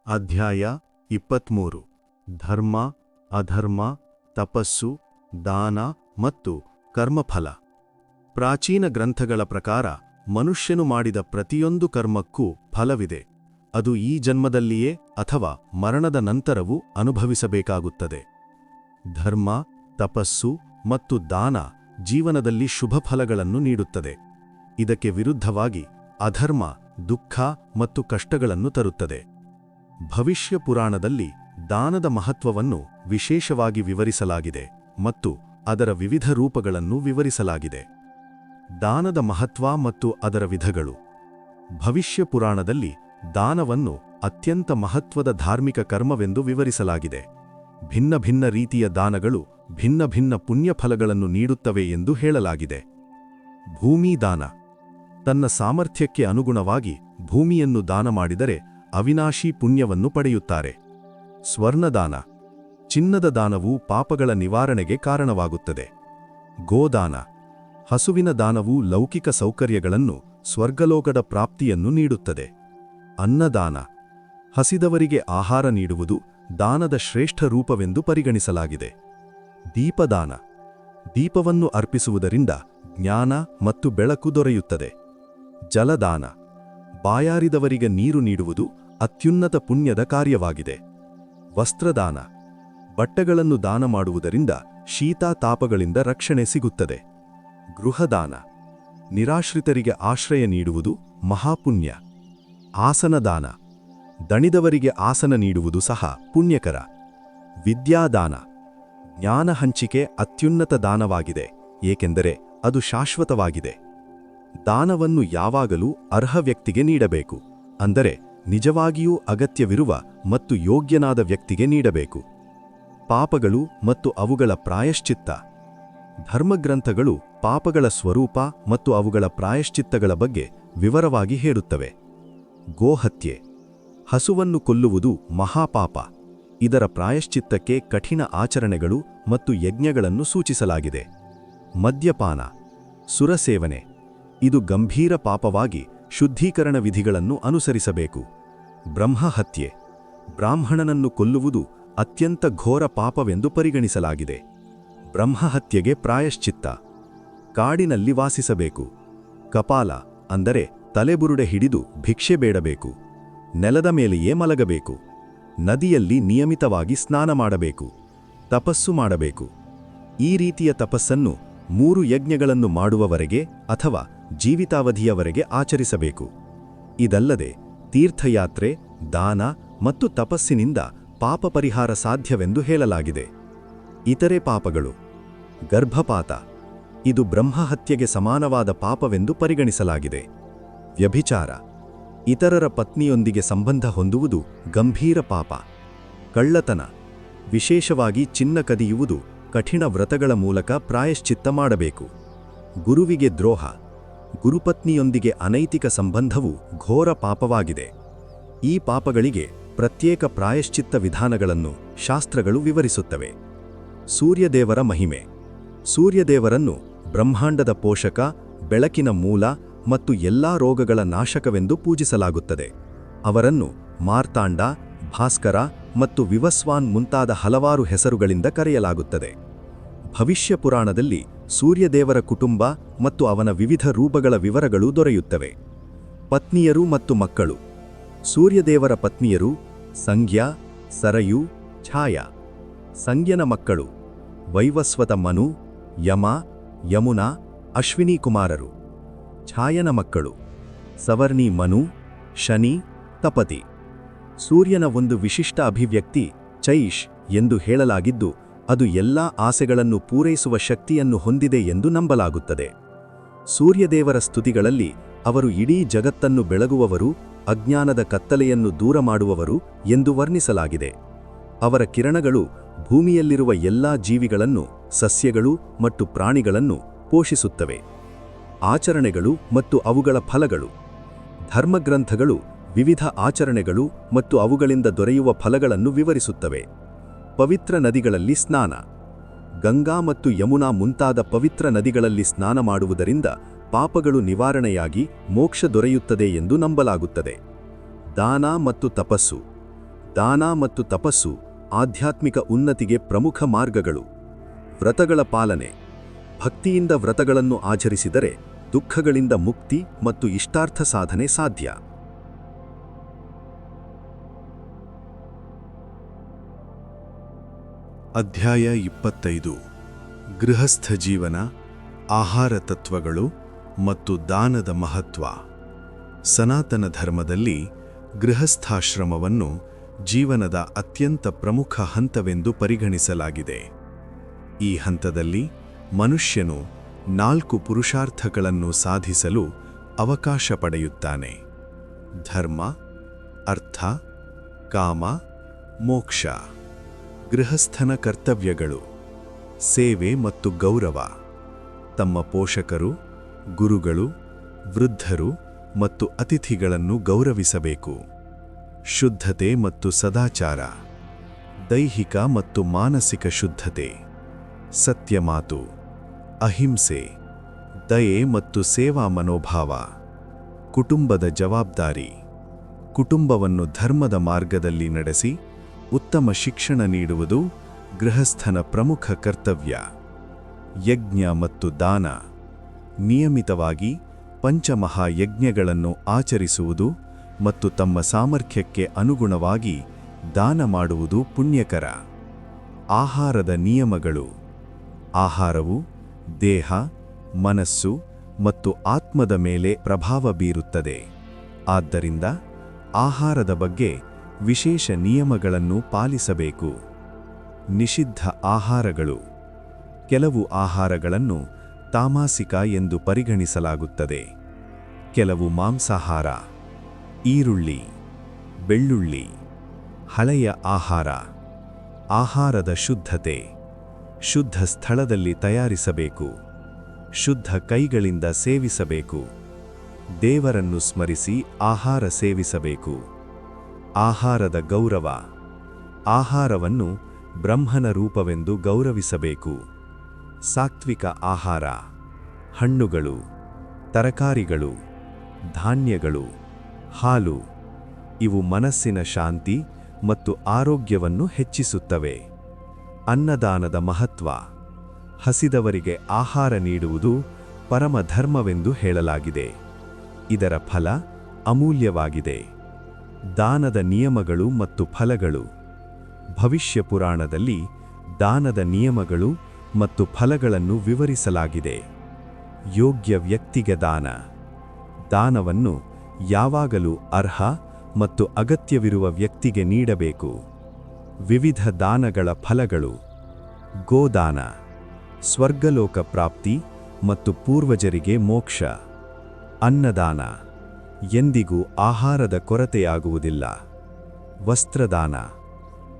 ಅಧ್ಯಾಯ 23 ಧರ್ಮ ಅಧರ್ಮ ತಪಸ್ಸು ದಾನ ಮತ್ತು ಕರ್ಮಫಲ. ಪ್ರಾಚೀನ ಗ್ರಂಥಗಳ ಪ್ರಕಾರ ಮನುಷ್ಯನು ಮಾಡಿದ ಪ್ರತಿಯೊಂದು ಕರ್ಮಕ್ಕೂ ಫಲವಿದೆ. ಅದು ಈ ಜನ್ಮದಲ್ಲಿಯೇ ಅಥವಾ ಮರಣದ ನಂತರವೂ ಅನುಭವಿಸಬೇಕಾಗುತ್ತದೆ. ಧರ್ಮ, ತಪಸ್ಸು ಮತ್ತು ದಾನ ಜೀವನದಲ್ಲಿ ಶುಭ ಫಲಗಳನ್ನು ನೀಡುತ್ತದೆ. ಇದಕ್ಕೆ ವಿರುದ್ಧವಾಗಿ ಅಧರ್ಮ ದುಃಖ ಮತ್ತು ಕಷ್ಟಗಳನ್ನು ತರುತ್ತದೆ. ಭವಿಷ್ಯ ಪುರಾಣದಲ್ಲಿ ದಾನದ ಮಹತ್ವವನ್ನು ವಿಶೇಷವಾಗಿ ವಿವರಿಸಲಾಗಿದೆ ಮತ್ತು ಅದರ ವಿವಿಧ ರೂಪಗಳನ್ನು ವಿವರಿಸಲಾಗಿದೆ. ದಾನದ ಮಹತ್ವ ಮತ್ತು ಅದರ ವಿಧಗಳು. ಭವಿಷ್ಯ ಪುರಾಣದಲ್ಲಿ ದಾನವನ್ನು ಅತ್ಯಂತ ಮಹತ್ವದ ಧಾರ್ಮಿಕ ಕರ್ಮವೆಂದು ವಿವರಿಸಲಾಗಿದೆ. ಭಿನ್ನ ಭಿನ್ನ ರೀತಿಯ ದಾನಗಳು ಭಿನ್ನ ಭಿನ್ನ ಪುಣ್ಯಫಲಗಳನ್ನು ನೀಡುತ್ತವೆ ಎಂದು ಹೇಳಲಾಗಿದೆ. ಭೂಮಿ ದಾನ. ತನ್ನ ಸಾಮರ್ಥ್ಯಕ್ಕೆ ಅನುಗುಣವಾಗಿ ಭೂಮಿಯನ್ನು ದಾನ ಮಾಡಿದರೆ ಅವಿನಾಶಿ ಪುಣ್ಯವನ್ನು ಪಡೆಯುತ್ತಾರೆ. ಸ್ವರ್ಣದಾನ. ಚಿನ್ನದ ದಾನವು ಪಾಪಗಳ ನಿವಾರಣೆಗೆ ಕಾರಣವಾಗುತ್ತದೆ. ಗೋದಾನ. ಹಸುವಿನ ದಾನವು ಲೌಕಿಕ ಸೌಕರ್ಯಗಳನ್ನು, ಸ್ವರ್ಗಲೋಕದ ಪ್ರಾಪ್ತಿಯನ್ನು ನೀಡುತ್ತದೆ. ಅನ್ನದಾನ. ಹಸಿದವರಿಗೆ ಆಹಾರ ನೀಡುವುದು ದಾನದ ಶ್ರೇಷ್ಠ ರೂಪವೆಂದು ಪರಿಗಣಿಸಲಾಗಿದೆ. ದೀಪದಾನ. ದೀಪವನ್ನು ಅರ್ಪಿಸುವುದರಿಂದ ಜ್ಞಾನ ಮತ್ತು ಬೆಳಕು ದೊರೆಯುತ್ತದೆ. ಜಲದಾನ. ಬಾಯಾರಿದವರಿಗೆ ನೀರು ನೀಡುವುದು ಅತ್ಯುನ್ನತ ಪುಣ್ಯದ ಕಾರ್ಯವಾಗಿದೆ. ವಸ್ತ್ರದಾನ. ಬಟ್ಟೆಗಳನ್ನು ದಾನ ಮಾಡುವುದರಿಂದ ಶೀತ ತಾಪಗಳಿಂದ ರಕ್ಷಣೆ ಸಿಗುತ್ತದೆ. ಗೃಹದಾನ. ನಿರಾಶ್ರಿತರಿಗೆ ಆಶ್ರಯ ನೀಡುವುದು ಮಹಾಪುಣ್ಯ. ಆಸನದಾನ. ದಣಿದವರಿಗೆ ಆಸನ ನೀಡುವುದು ಸಹ ಪುಣ್ಯಕರ. ವಿದ್ಯಾದಾನ. ಜ್ಞಾನ ಹಂಚಿಕೆ ಅತ್ಯುನ್ನತ ದಾನವಾಗಿದೆ, ಏಕೆಂದರೆ ಅದು ಶಾಶ್ವತವಾಗಿದೆ. ದಾನವನ್ನು ಯಾವಾಗಲೂ ಅರ್ಹ ವ್ಯಕ್ತಿಗೆ ನೀಡಬೇಕು, ಅಂದರೆ ನಿಜವಾಗಿಯೂ ಅಗತ್ಯವಿರುವ ಮತ್ತು ಯೋಗ್ಯನಾದ ವ್ಯಕ್ತಿಗೆ ನೀಡಬೇಕು. ಪಾಪಗಳು ಮತ್ತು ಅವುಗಳ ಪ್ರಾಯಶ್ಚಿತ್ತ. ಧರ್ಮಗ್ರಂಥಗಳು ಪಾಪಗಳ ಸ್ವರೂಪ ಮತ್ತು ಅವುಗಳ ಪ್ರಾಯಶ್ಚಿತ್ತಗಳ ಬಗ್ಗೆ ವಿವರವಾಗಿ ಹೇಳುತ್ತವೆ. ಗೋಹತ್ಯೆ. ಹಸುವನ್ನು ಕೊಲ್ಲುವುದು ಮಹಾಪಾಪ. ಇದರ ಪ್ರಾಯಶ್ಚಿತ್ತಕ್ಕೆ ಕಠಿಣ ಆಚರಣೆಗಳು ಮತ್ತು ಯಜ್ಞಗಳನ್ನು ಸೂಚಿಸಲಾಗಿದೆ. ಮದ್ಯಪಾನ. ಸುರಸೇವನೆ. ಇದು ಗಂಭೀರ ಪಾಪವಾಗಿ ಶುದ್ಧೀಕರಣ ವಿಧಿಗಳನ್ನು ಅನುಸರಿಸಬೇಕು. ಬ್ರಹ್ಮಹತ್ಯೆ. ಬ್ರಾಹ್ಮಣನನ್ನು ಕೊಲ್ಲುವುದು ಅತ್ಯಂತ ಘೋರ ಪಾಪವೆಂದು ಪರಿಗಣಿಸಲಾಗಿದೆ. ಬ್ರಹ್ಮಹತ್ಯೆಗೆ ಪ್ರಾಯಶ್ಚಿತ್ತ. ಕಾಡಿನಲ್ಲಿ ವಾಸಿಸಬೇಕು. ಕಪಾಲ ಅಂದರೆ ತಲೆಬುರುಡೆ ಹಿಡಿದು ಭಿಕ್ಷೆ ಬೇಡಬೇಕು. ನೆಲದ ಮೇಲೆಯೇ ಮಲಗಬೇಕು. ನದಿಯಲ್ಲಿ ನಿಯಮಿತವಾಗಿ ಸ್ನಾನ ಮಾಡಬೇಕು. ತಪಸ್ಸು ಮಾಡಬೇಕು. ಈ ರೀತಿಯ ತಪಸ್ಸನ್ನು 3 ಯಜ್ಞಗಳನ್ನು ಮಾಡುವವರೆಗೆ ಅಥವಾ ಜೀವಿತಾವಧಿಯವರೆಗೆ ಆಚರಿಸಬೇಕು. ಇದಲ್ಲದೆ ತೀರ್ಥಯಾತ್ರೆ, ದಾನ ಮತ್ತು ತಪಸ್ಸಿನಿಂದ ಪಾಪ ಪರಿಹಾರ ಸಾಧ್ಯವೆಂದು ಹೇಳಲಾಗಿದೆ. ಇತರೆ ಪಾಪಗಳು. ಗರ್ಭಪಾತ. ಇದು ಬ್ರಹ್ಮಹತ್ಯೆಗೆ ಸಮಾನವಾದ ಪಾಪವೆಂದು ಪರಿಗಣಿಸಲಾಗಿದೆ. ವ್ಯಭಿಚಾರ. ಇತರರ ಪತ್ನಿಯೊಂದಿಗೆ ಸಂಬಂಧ ಹೊಂದುವುದು ಗಂಭೀರ ಪಾಪ. ಕಳ್ಳತನ. ವಿಶೇಷವಾಗಿ ಚಿನ್ನ ಕದಿಯುವುದು ಕಠಿಣ ವ್ರತಗಳ ಮೂಲಕ ಪ್ರಾಯಶ್ಚಿತ್ತ ಮಾಡಬೇಕು. ಗುರುವಿಗೆ ದ್ರೋಹ. ಗುರುಪತ್ನಿಯೊಂದಿಗೆ ಅನೈತಿಕ ಸಂಬಂಧವು ಘೋರ ಪಾಪವಾಗಿದೆ. ಈ ಪಾಪಗಳಿಗೆ ಪ್ರತ್ಯೇಕ ಪ್ರಾಯಶ್ಚಿತ್ತ ವಿಧಾನಗಳನ್ನು ಶಾಸ್ತ್ರಗಳು ವಿವರಿಸುತ್ತವೆ. ಸೂರ್ಯದೇವರ ಮಹಿಮೆ. ಸೂರ್ಯದೇವರನ್ನು ಬ್ರಹ್ಮಾಂಡದ ಪೋಷಕ, ಬೆಳಕಿನ ಮೂಲ ಮತ್ತು ಎಲ್ಲಾ ರೋಗಗಳ ನಾಶಕವೆಂದು ಪೂಜಿಸಲಾಗುತ್ತದೆ. ಅವರನ್ನು ಮಾರ್ತಾಂಡ, ಭಾಸ್ಕರ ಮತ್ತು ವಿವಸ್ವಾನ್ ಮುಂತಾದ ಹಲವಾರು ಹೆಸರುಗಳಿಂದ ಕರೆಯಲಾಗುತ್ತದೆ. ಭವಿಷ್ಯ ಪುರಾಣದಲ್ಲಿ ಸೂರ್ಯದೇವರ ಕುಟುಂಬ ಮತ್ತು ಅವನ ವಿವಿಧ ರೂಪಗಳ ವಿವರಗಳು ದೊರೆಯುತ್ತವೆ. ಪತ್ನಿಯರು ಮತ್ತು ಮಕ್ಕಳು. ಸೂರ್ಯದೇವರ ಪತ್ನಿಯರು ಸಂಜ್ಞಾ, ಸರಯು, ಛಾಯಾ. ಸಂಜ್ಞನ ಮಕ್ಕಳು ವೈವಸ್ವತ ಮನು, ಯಮ, ಯಮುನಾ, ಅಶ್ವಿನಿ ಕುಮಾರರು. ಛಾಯನ ಮಕ್ಕಳು ಸವರ್ಣಿ ಮನು, ಶನಿ, ತಪತಿ. ಸೂರ್ಯನ ಒಂದು ವಿಶಿಷ್ಟ ಅಭಿವ್ಯಕ್ತಿ ಚೈಶ್ ಎಂದು ಹೇಳಲಾಗಿದ್ದು, ಅದು ಎಲ್ಲಾ ಆಸೆಗಳನ್ನು ಪೂರೈಸುವ ಶಕ್ತಿಯನ್ನು ಹೊಂದಿದೆ ಎಂದು ನಂಬಲಾಗುತ್ತದೆ. ಸೂರ್ಯದೇವರ ಸ್ತುತಿಗಳಲ್ಲಿ ಅವರು ಇಡೀ ಜಗತ್ತನ್ನು ಬೆಳಗುವವರು, ಅಜ್ಞಾನದ ಕತ್ತಲೆಯನ್ನು ದೂರ ಮಾಡುವವರು ಎಂದು ವರ್ಣಿಸಲಾಗಿದೆ. ಅವರ ಕಿರಣಗಳು ಭೂಮಿಯಲ್ಲಿರುವ ಎಲ್ಲಾ ಜೀವಿಗಳನ್ನು, ಸಸ್ಯಗಳು ಮತ್ತು ಪ್ರಾಣಿಗಳನ್ನು ಪೋಷಿಸುತ್ತವೆ. ಆಚರಣೆಗಳು ಮತ್ತು ಅವುಗಳ ಫಲಗಳು. ಧರ್ಮಗ್ರಂಥಗಳು ವಿವಿಧ ಆಚರಣೆಗಳು ಮತ್ತು ಅವುಗಳಿಂದ ದೊರೆಯುವ ಫಲಗಳನ್ನು ವಿವರಿಸುತ್ತವೆ. ಪವಿತ್ರ ನದಿಗಳಲ್ಲಿ ಸ್ನಾನ. ಗಂಗಾ ಮತ್ತು ಯಮುನಾ ಮುಂತಾದ ಪವಿತ್ರ ನದಿಗಳಲ್ಲಿ ಸ್ನಾನ ಮಾಡುವುದರಿಂದ ಪಾಪಗಳು ನಿವಾರಣೆಯಾಗಿ ಮೋಕ್ಷ ದೊರೆಯುತ್ತದೆ ಎಂದು ನಂಬಲಾಗುತ್ತದೆ. ದಾನ ಮತ್ತು ತಪಸ್ಸು. ದಾನ ಮತ್ತು ತಪಸ್ಸು ಆಧ್ಯಾತ್ಮಿಕ ಉನ್ನತಿಗೆ ಪ್ರಮುಖ ಮಾರ್ಗಗಳು. ವ್ರತಗಳ ಪಾಲನೆ. ಭಕ್ತಿಯಿಂದ ವ್ರತಗಳನ್ನು ಆಚರಿಸಿದರೆ ದುಃಖಗಳಿಂದ ಮುಕ್ತಿ ಮತ್ತು ಇಷ್ಟಾರ್ಥ ಸಾಧನೆ ಸಾಧ್ಯ. ಅಧ್ಯಾಯ 25 ಗೃಹಸ್ಥ ಜೀವನ, ಆಹಾರ ತತ್ವಗಳು ಮತ್ತು ದಾನದ ಮಹತ್ವ. ಸನಾತನ ಧರ್ಮದಲ್ಲಿ ಗೃಹಸ್ಥಾಶ್ರಮವನ್ನು ಜೀವನದ ಅತ್ಯಂತ ಪ್ರಮುಖ ಹಂತವೆಂದು ಪರಿಗಣಿಸಲಾಗಿದೆ. ಈ ಹಂತದಲ್ಲಿ ಮನುಷ್ಯನು 4 ಪುರುಷಾರ್ಥಗಳನ್ನು ಸಾಧಿಸಲು ಅವಕಾಶ ಪಡೆಯುತ್ತಾನೆ: ಧರ್ಮ, ಅರ್ಥ, ಕಾಮ, ಮೋಕ್ಷ. ಗೃಹಸ್ಥನ ಕರ್ತವ್ಯಗಳು: ಸೇವೆ ಮತ್ತು ಗೌರವ. ತಮ್ಮ ಪೋಷಕರು, ಗುರುಗಳು, ವೃದ್ಧರು ಮತ್ತು ಅತಿಥಿಗಳನ್ನು ಗೌರವಿಸಬೇಕು. ಶುದ್ಧತೆ ಮತ್ತು ಸದಾಚಾರ. ದೈಹಿಕ ಮತ್ತು ಮಾನಸಿಕ ಶುದ್ಧತೆ, ಸತ್ಯ ಮಾತು, ಅಹಿಂಸೆ, ದಯೆ ಮತ್ತು ಸೇವಾ ಮನೋಭಾವ. ಕುಟುಂಬದ ಜವಾಬ್ದಾರಿ. ಕುಟುಂಬವನ್ನು ಧರ್ಮದ ಮಾರ್ಗದಲ್ಲಿ ನಡೆಸಿ ಉತ್ತಮ ಶಿಕ್ಷಣ ನೀಡುವುದು ಗೃಹಸ್ಥನ ಪ್ರಮುಖ ಕರ್ತವ್ಯ. ಯಜ್ಞ ಮತ್ತು ದಾನ. ನಿಯಮಿತವಾಗಿ ಪಂಚಮಹಾಯಜ್ಞಗಳನ್ನು ಆಚರಿಸುವುದು ಮತ್ತು ತಮ್ಮ ಸಾಮರ್ಥ್ಯಕ್ಕೆ ಅನುಗುಣವಾಗಿ ದಾನ ಮಾಡುವುದು ಪುಣ್ಯಕರ. ಆಹಾರದ ನಿಯಮಗಳು. ಆಹಾರವು ದೇಹ, ಮನಸ್ಸು ಮತ್ತು ಆತ್ಮದ ಮೇಲೆ ಪ್ರಭಾವ ಬೀರುತ್ತದೆ. ಆದ್ದರಿಂದ ಆಹಾರದ ಬಗ್ಗೆ ವಿಶೇಷ ನಿಯಮಗಳನ್ನು ಪಾಲಿಸಬೇಕು. ನಿಷಿದ್ಧ ಆಹಾರಗಳು. ಕೆಲವು ಆಹಾರಗಳನ್ನು ತಾಮಸಿಕ ಎಂದು ಪರಿಗಣಿಸಲಾಗುತ್ತದೆ. ಕೆಲವು ಮಾಂಸಾಹಾರ, ಈರುಳ್ಳಿ, ಬೆಳ್ಳುಳ್ಳಿ, ಹಳೆಯ ಆಹಾರ. ಆಹಾರದ ಶುದ್ಧತೆ. ಶುದ್ಧ ಸ್ಥಳದಲ್ಲಿ ತಯಾರಿಸಬೇಕು. ಶುದ್ಧ ಕೈಗಳಿಂದ ಸೇವಿಸಬೇಕು. ದೇವರನ್ನು ಸ್ಮರಿಸಿ ಆಹಾರ ಸೇವಿಸಬೇಕು. ಆಹಾರದ ಗೌರವ. ಆಹಾರವನ್ನು ಬ್ರಹ್ಮನ ರೂಪವೆಂದು ಗೌರವಿಸಬೇಕು. ಸಾತ್ವಿಕ ಆಹಾರ. ಹಣ್ಣುಗಳು, ತರಕಾರಿಗಳು, ಧಾನ್ಯಗಳು, ಹಾಲು. ಇವು ಮನಸ್ಸಿನ ಶಾಂತಿ ಮತ್ತು ಆರೋಗ್ಯವನ್ನು ಹೆಚ್ಚಿಸುತ್ತವೆ. ಅನ್ನದಾನದ ಮಹತ್ವ. ಹಸಿದವರಿಗೆ ಆಹಾರ ನೀಡುವುದು ಪರಮಧರ್ಮವೆಂದು ಹೇಳಲಾಗಿದೆ. ಇದರ ಫಲ ಅಮೂಲ್ಯವಾಗಿದೆ. ದಾನದ ನಿಯಮಗಳು ಮತ್ತು ಫಲಗಳು. ಭವಿಷ್ಯ ಪುರಾಣದಲ್ಲಿ ದಾನದ ನಿಯಮಗಳು ಮತ್ತು ಫಲಗಳನ್ನು ವಿವರಿಸಲಾಗಿದೆ. ಯೋಗ್ಯ ವ್ಯಕ್ತಿಗೆ ದಾನ. ದಾನವನ್ನು ಯಾವಾಗಲೂ ಅರ್ಹ ಮತ್ತು ಅಗತ್ಯವಿರುವ ವ್ಯಕ್ತಿಗೆ ನೀಡಬೇಕು. ವಿವಿಧ ದಾನಗಳ ಫಲಗಳು. ಗೋದಾನ. ಸ್ವರ್ಗಲೋಕ ಪ್ರಾಪ್ತಿ ಮತ್ತು ಪೂರ್ವಜರಿಗೆ ಮೋಕ್ಷ. ಅನ್ನದಾನ. ಎಂದಿಗೂ ಆಹಾರದ ಕೊರತೆಯಾಗುವುದಿಲ್ಲ. ವಸ್ತ್ರದಾನ.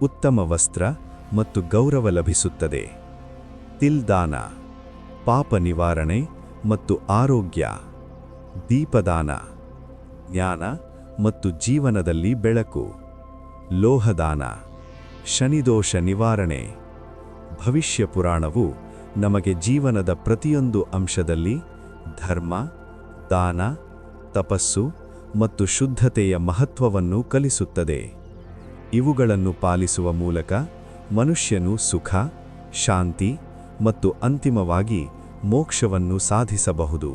ಉತ್ತಮ ವಸ್ತ್ರ ಮತ್ತು ಗೌರವ ಲಭಿಸುತ್ತದೆ. ತಿಲ್ದಾನ. ಪಾಪ ನಿವಾರಣೆ ಮತ್ತು ಆರೋಗ್ಯ. ದೀಪದಾನ. ಜ್ಞಾನ ಮತ್ತು ಜೀವನದಲ್ಲಿ ಬೆಳಕು. ಲೋಹದಾನ. ಶನಿದೋಷ ನಿವಾರಣೆ. ಭವಿಷ್ಯ ಪುರಾಣವು ನಮಗೆ ಜೀವನದ ಪ್ರತಿಯೊಂದು ಅಂಶದಲ್ಲಿ ಧರ್ಮ, ದಾನ, ತಪಸ್ಸು ಮತ್ತು ಶುದ್ಧತೆಯ ಮಹತ್ವವನ್ನು ಕಲಿಸುತ್ತದೆ. ಇವುಗಳನ್ನು ಪಾಲಿಸುವ ಮೂಲಕ ಮನುಷ್ಯನು ಸುಖ, ಶಾಂತಿ ಮತ್ತು ಅಂತಿಮವಾಗಿ ಮೋಕ್ಷವನ್ನು ಸಾಧಿಸಬಹುದು.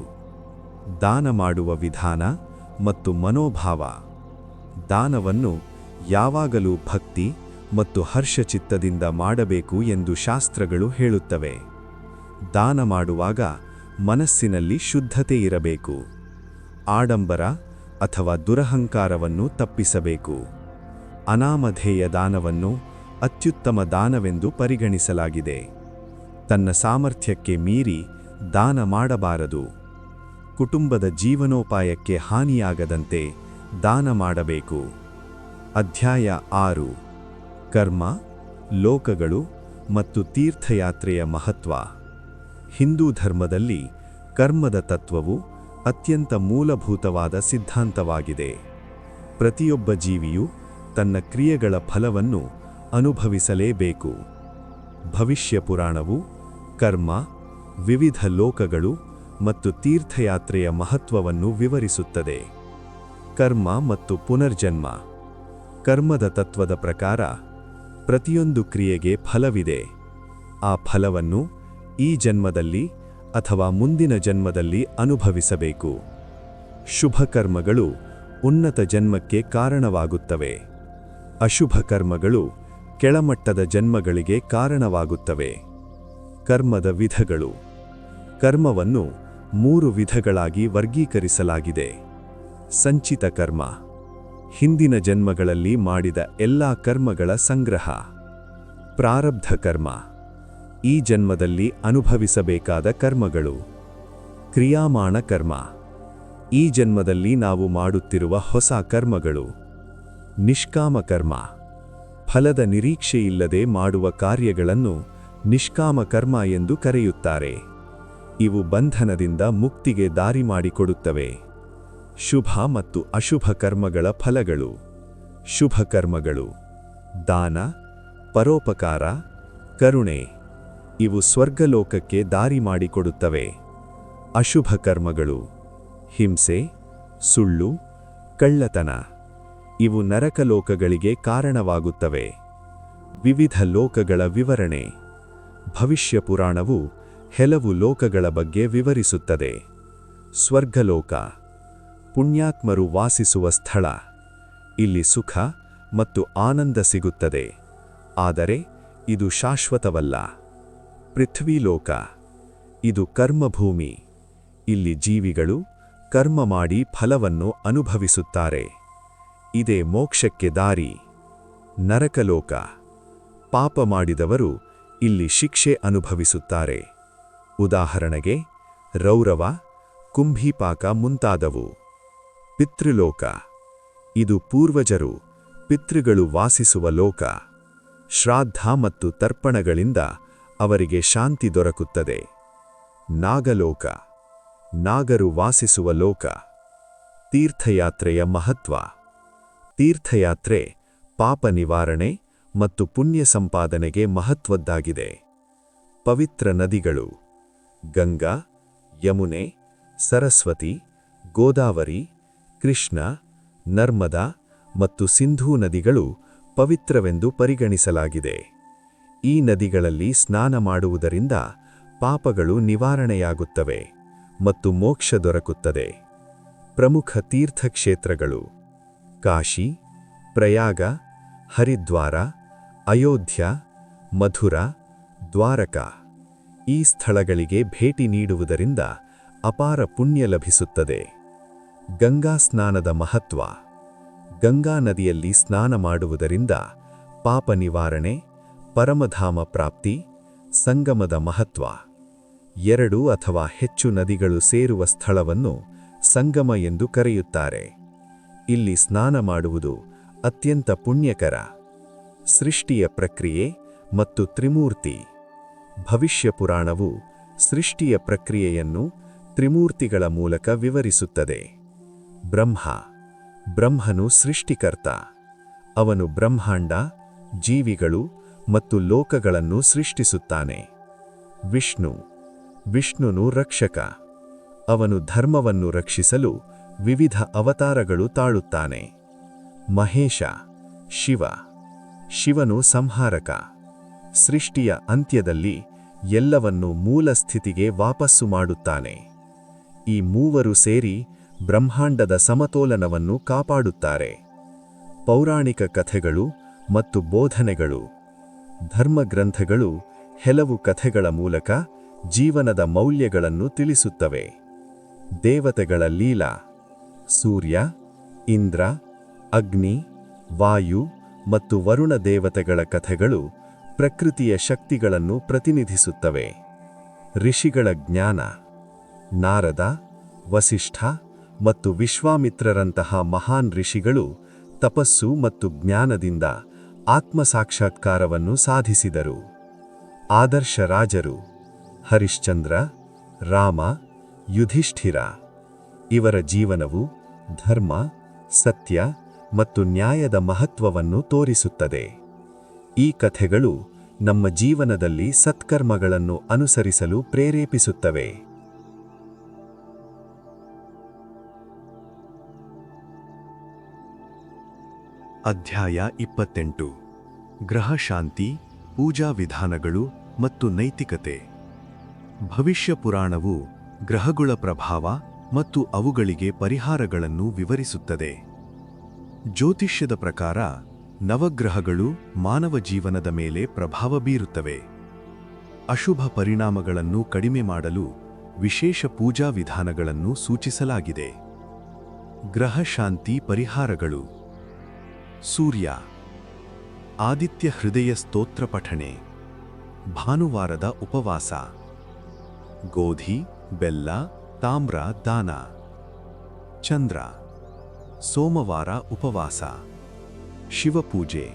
ದಾನ ಮಾಡುವ ವಿಧಾನ ಮತ್ತು ಮನೋಭಾವ. ದಾನವನ್ನು ಯಾವಾಗಲೂ ಭಕ್ತಿ ಮತ್ತು ಹರ್ಷಚಿತ್ತದಿಂದ ಮಾಡಬೇಕು ಎಂದು ಶಾಸ್ತ್ರಗಳು ಹೇಳುತ್ತವೆ. ದಾನ ಮಾಡುವಾಗ ಮನಸ್ಸಿನಲ್ಲಿ ಶುದ್ಧತೆ ಇರಬೇಕು. ಆಡಂಬರ ಅಥವಾ ದುರಹಂಕಾರವನ್ನು ತಪ್ಪಿಸಬೇಕು. ಅನಾಮಧೇಯ ದಾನವನ್ನು ಅತ್ಯುತ್ತಮ ದಾನವೆಂದು ಪರಿಗಣಿಸಲಾಗಿದೆ. ತನ್ನ ಸಾಮರ್ಥ್ಯಕ್ಕೆ ಮೀರಿ ದಾನ ಮಾಡಬಾರದು. ಕುಟುಂಬದ ಜೀವನೋಪಾಯಕ್ಕೆ ಹಾನಿಯಾಗದಂತೆ ದಾನ ಮಾಡಬೇಕು. ಅಧ್ಯಾಯ 6 ಕರ್ಮ, ಲೋಕಗಳು ಮತ್ತು ತೀರ್ಥಯಾತ್ರೆಯ ಮಹತ್ವ. ಹಿಂದೂ ಧರ್ಮದಲ್ಲಿ ಕರ್ಮದ ತತ್ವವು ಅತ್ಯಂತ ಮೂಲಭೂತವಾದ ಸಿದ್ಧಾಂತವಾಗಿದೆ. ಪ್ರತಿಯೊಬ್ಬ ಜೀವಿಯು ತನ್ನ ಕ್ರಿಯೆಗಳ ಫಲವನ್ನು ಅನುಭವಿಸಲೇಬೇಕು. ಭವಿಷ್ಯ ಪುರಾಣವು ಕರ್ಮ, ವಿವಿಧ ಲೋಕಗಳು ಮತ್ತು ತೀರ್ಥಯಾತ್ರೆಯ ಮಹತ್ವವನ್ನು ವಿವರಿಸುತ್ತದೆ. ಕರ್ಮ ಮತ್ತು ಪುನರ್ಜನ್ಮ. ಕರ್ಮದ ತತ್ವದ ಪ್ರಕಾರ ಪ್ರತಿಯೊಂದು ಕ್ರಿಯೆಗೆ ಫಲವಿದೆ. ಆ ಫಲವನ್ನು ಈ ಜನ್ಮದಲ್ಲಿ ಅಥವಾ ಮುಂದಿನ ಜನ್ಮದಲ್ಲಿ ಅನುಭವಿಸಬೇಕು. ಶುಭ ಕರ್ಮಗಳು ಉನ್ನತ ಜನ್ಮಕ್ಕೆ ಕಾರಣವಾಗುತ್ತವೆ. ಅಶುಭ ಕರ್ಮಗಳು ಕೆಳಮಟ್ಟದ ಜನ್ಮಗಳಿಗೆ ಕಾರಣವಾಗುತ್ತವೆ. ಕರ್ಮದ ವಿಧಗಳು. ಕರ್ಮವನ್ನು 3 ವಿಧಗಳಾಗಿ ವರ್ಗೀಕರಿಸಲಾಗಿದೆ. ಸಂಚಿತ ಕರ್ಮ, ಹಿಂದಿನ ಜನ್ಮಗಳಲ್ಲಿ ಮಾಡಿದ ಎಲ್ಲಾ ಕರ್ಮಗಳ ಸಂಗ್ರಹ. ಪ್ರಾರಬ್ಧ ಕರ್ಮ, ಈ ಜನ್ಮದಲ್ಲಿ ಅನುಭವಿಸಬೇಕಾದ ಕರ್ಮಗಳು. ಕ್ರಿಯಾಮಾಣ ಕರ್ಮ, ಈ ಜನ್ಮದಲ್ಲಿ ನಾವು ಮಾಡುತ್ತಿರುವ ಹೊಸ ಕರ್ಮಗಳು. ನಿಷ್ಕಾಮ ಕರ್ಮ, ಫಲದ ನಿರೀಕ್ಷೆಯಿಲ್ಲದೆ ಮಾಡುವ ಕಾರ್ಯಗಳನ್ನು ನಿಷ್ಕಾಮ ಕರ್ಮ ಎಂದು ಕರೆಯುತ್ತಾರೆ. ಇವು ಬಂಧನದಿಂದ ಮುಕ್ತಿಗೆ ದಾರಿ ಮಾಡಿಕೊಡುತ್ತವೆ. ಶುಭ ಮತ್ತು ಅಶುಭ ಕರ್ಮಗಳ ಫಲಗಳು. ಶುಭ ಕರ್ಮಗಳು: ದಾನ, ಪರೋಪಕಾರ, ಕರುಣೆ. ಇವು ಸ್ವರ್ಗಲೋಕಕ್ಕೆ ದಾರಿ ಮಾಡಿಕೊಡುತ್ತವೆ. ಅಶುಭ ಕರ್ಮಗಳು: ಹಿಂಸೆ, ಸುಳ್ಳು, ಕಳ್ಳತನ. ಇವು ನರಕಲೋಕಗಳಿಗೆ ಕಾರಣವಾಗುತ್ತವೆ. ವಿವಿಧ ಲೋಕಗಳ ವಿವರಣೆ. ಭವಿಷ್ಯ ಪುರಾಣವು ಕೆಲವು ಲೋಕಗಳ ಬಗ್ಗೆ ವಿವರಿಸುತ್ತದೆ. ಸ್ವರ್ಗಲೋಕ, ಪುಣ್ಯಾತ್ಮರು ವಾಸಿಸುವ ಸ್ಥಳ. ಇಲ್ಲಿ ಸುಖ ಮತ್ತು ಆನಂದ ಸಿಗುತ್ತದೆ, ಆದರೆ ಇದು ಶಾಶ್ವತವಲ್ಲ. ಪೃಥ್ವಿಲೋಕ, ಇದು ಕರ್ಮಭೂಮಿ. ಇಲ್ಲಿ ಜೀವಿಗಳು ಕರ್ಮ ಮಾಡಿ ಫಲವನ್ನು ಅನುಭವಿಸುತ್ತಾರೆ. ಇದೇ ಮೋಕ್ಷಕ್ಕೆ ದಾರಿ. ನರಕಲೋಕ, ಪಾಪ ಮಾಡಿದವರು ಇಲ್ಲಿ ಶಿಕ್ಷೆ ಅನುಭವಿಸುತ್ತಾರೆ. ಉದಾಹರಣೆಗೆ ರೌರವ, ಕುಂಭೀಪಾಕ ಮುಂತಾದವು. ಪಿತೃಲೋಕ, ಇದು ಪೂರ್ವಜರು, ಪಿತೃಗಳು ವಾಸಿಸುವ ಲೋಕ. ಶ್ರಾದ್ದ ಮತ್ತು ತರ್ಪಣಗಳಿಂದ ಅವರಿಗೆ ಶಾಂತಿ ದೊರಕುತ್ತದೆ. ನಾಗಲೋಕ, ನಾಗರು ವಾಸಿಸುವ ಲೋಕ. ತೀರ್ಥಯಾತ್ರೆಯ ಮಹತ್ವ. ತೀರ್ಥಯಾತ್ರೆ ಪಾಪ ನಿವಾರಣೆ ಮತ್ತು ಪುಣ್ಯ ಸಂಪಾದನೆಗೆ ಮಹತ್ವದ್ದಾಗಿದೆ. ಪವಿತ್ರ ನದಿಗಳು. ಗಂಗಾ, ಯಮುನೆ, ಸರಸ್ವತಿ, ಗೋದಾವರಿ, ಕೃಷ್ಣ, ನರ್ಮದಾ ಮತ್ತು ಸಿಂಧೂ ನದಿಗಳು ಪವಿತ್ರವೆಂದು ಪರಿಗಣಿಸಲಾಗಿದೆ. ಈ ನದಿಗಳಲ್ಲಿ ಸ್ನಾನ ಮಾಡುವುದರಿಂದ ಪಾಪಗಳು ನಿವಾರಣೆಯಾಗುತ್ತವೆ ಮತ್ತು ಮೋಕ್ಷ ದೊರಕುತ್ತದೆ. ಪ್ರಮುಖ ತೀರ್ಥಕ್ಷೇತ್ರಗಳು: ಕಾಶಿ, ಪ್ರಯಾಗ, ಹರಿದ್ವಾರ, ಅಯೋಧ್ಯ, ಮಥುರಾ, ದ್ವಾರಕಾ. ಈ ಸ್ಥಳಗಳಿಗೆ ಭೇಟಿ ನೀಡುವುದರಿಂದ ಅಪಾರ ಪುಣ್ಯ ಲಭಿಸುತ್ತದೆ. ಗಂಗಾ ಸ್ನಾನದ ಮಹತ್ವ. ಗಂಗಾ ನದಿಯಲ್ಲಿ ಸ್ನಾನ ಮಾಡುವುದರಿಂದ ಪಾಪ ನಿವಾರಣೆ, ಪರಮಧಾಮ ಪ್ರಾಪ್ತಿ. ಸಂಗಮದ ಮಹತ್ವ. 2 ಅಥವಾ ಹೆಚ್ಚು ನದಿಗಳು ಸೇರುವ ಸ್ಥಳವನ್ನು ಸಂಗಮ ಎಂದು ಕರೆಯುತ್ತಾರೆ. ಇಲ್ಲಿ ಸ್ನಾನ ಮಾಡುವುದು ಅತ್ಯಂತ ಪುಣ್ಯಕರ. ಸೃಷ್ಟಿಯ ಪ್ರಕ್ರಿಯೆ ಮತ್ತು ತ್ರಿಮೂರ್ತಿ. ಭವಿಷ್ಯ ಪುರಾಣವು ಸೃಷ್ಟಿಯ ಪ್ರಕ್ರಿಯೆಯನ್ನು ತ್ರಿಮೂರ್ತಿಗಳ ಮೂಲಕ ವಿವರಿಸುತ್ತದೆ. ಬ್ರಹ್ಮ, ಬ್ರಹ್ಮನು ಸೃಷ್ಟಿಕರ್ತ. ಅವನು ಬ್ರಹ್ಮಾಂಡ, ಜೀವಿಗಳು ಮತ್ತು ಲೋಕಗಳನ್ನು ಸೃಷ್ಟಿಸುತ್ತಾನೆ. ವಿಷ್ಣು, ವಿಷ್ಣುನು ರಕ್ಷಕ. ಅವನು ಧರ್ಮವನ್ನು ರಕ್ಷಿಸಲು ವಿವಿಧ ಅವತಾರಗಳು ತಾಳುತ್ತಾನೆ. ಮಹೇಶ, ಶಿವ, ಶಿವನು ಸಂಹಾರಕ. ಸೃಷ್ಟಿಯ ಅಂತ್ಯದಲ್ಲಿ ಎಲ್ಲವನ್ನೂ ಮೂಲ ಸ್ಥಿತಿಗೆ ವಾಪಸ್ಸು ಮಾಡುತ್ತಾನೆ. ಈ ಮೂವರು ಸೇರಿ ಬ್ರಹ್ಮಾಂಡದ ಸಮತೋಲನವನ್ನು ಕಾಪಾಡುತ್ತಾರೆ. ಪೌರಾಣಿಕ ಕಥೆಗಳು ಮತ್ತು ಬೋಧನೆಗಳು. ಧರ್ಮಗ್ರಂಥಗಳು ಕೆಲವು ಕಥೆಗಳ ಮೂಲಕ ಜೀವನದ ಮೌಲ್ಯಗಳನ್ನು ತಿಳಿಸುತ್ತವೆ. ದೇವತೆಗಳ ಲೀಲಾ. ಸೂರ್ಯ, ಇಂದ್ರ, ಅಗ್ನಿ, ವಾಯು ಮತ್ತು ವರುಣ ದೇವತೆಗಳ ಕಥೆಗಳು ಪ್ರಕೃತಿಯ ಶಕ್ತಿಗಳನ್ನು ಪ್ರತಿನಿಧಿಸುತ್ತವೆ. ಋಷಿಗಳ ಜ್ಞಾನ. ನಾರದ, ವಸಿಷ್ಠ ಮತ್ತು ವಿಶ್ವಾಮಿತ್ರರಂತಹ ಮಹಾನ್ ಋಷಿಗಳು ತಪಸ್ಸು ಮತ್ತು ಜ್ಞಾನದಿಂದ ಆತ್ಮಸಾಕ್ಷಾತ್ಕಾರವನ್ನು ಸಾಧಿಸಿದರು. ಆದರ್ಶ ರಾಜರು. ಹರಿಶ್ಚಂದ್ರ, ರಾಮ, ಯುಧಿಷ್ಠಿರ. ಇವರ ಜೀವನವು ಧರ್ಮ, ಸತ್ಯ ಮತ್ತು ನ್ಯಾಯದ ಮಹತ್ವವನ್ನು ತೋರಿಸುತ್ತದೆ. ಈ ಕಥೆಗಳು ನಮ್ಮ ಜೀವನದಲ್ಲಿ ಸತ್ಕರ್ಮಗಳನ್ನು ಅನುಸರಿಸಲು ಪ್ರೇರೇಪಿಸುತ್ತವೆ. ಅಧ್ಯಾಯ 28 ಗ್ರಹ ಶಾಂತಿ, ಪೂಜಾ ವಿಧಾನಗಳು ಮತ್ತು ನೈತಿಕತೆ. ಭವಿಷ್ಯ ಪುರಾಣವು ಗ್ರಹಗಳ ಪ್ರಭಾವ ಮತ್ತು ಅವುಗಳಿಗೆ ಪರಿಹಾರಗಳನ್ನು ವಿವರಿಸುತ್ತದೆ. ಜ್ಯೋತಿಷ್ಯದ ಪ್ರಕಾರ ನವಗ್ರಹಗಳು ಮಾನವ ಜೀವನದ ಮೇಲೆ ಪ್ರಭಾವ ಬೀರುತ್ತವೆ. ಅಶುಭ ಪರಿಣಾಮಗಳನ್ನು ಕಡಿಮೆ ಮಾಡಲು ವಿಶೇಷ ಪೂಜಾ ವಿಧಾನಗಳನ್ನು ಸೂಚಿಸಲಾಗಿದೆ. ಗ್ರಹ ಶಾಂತಿ ಪರಿಹಾರಗಳು. ಸೂರ್ಯ, ಆದಿತ್ಯ ಹೃದಯ ಸ್ತೋತ್ರ ಪಠಣೆ, ಭಾನುವಾರದ ಉಪವಾಸ, ಗೋಧಿ, ಬೆಲ್ಲ, ತಾಮ್ರ ದಾನ. ಚಂದ್ರ, ಸೋಮವಾರ ಉಪವಾಸ, ಶಿವಪೂಜೆ,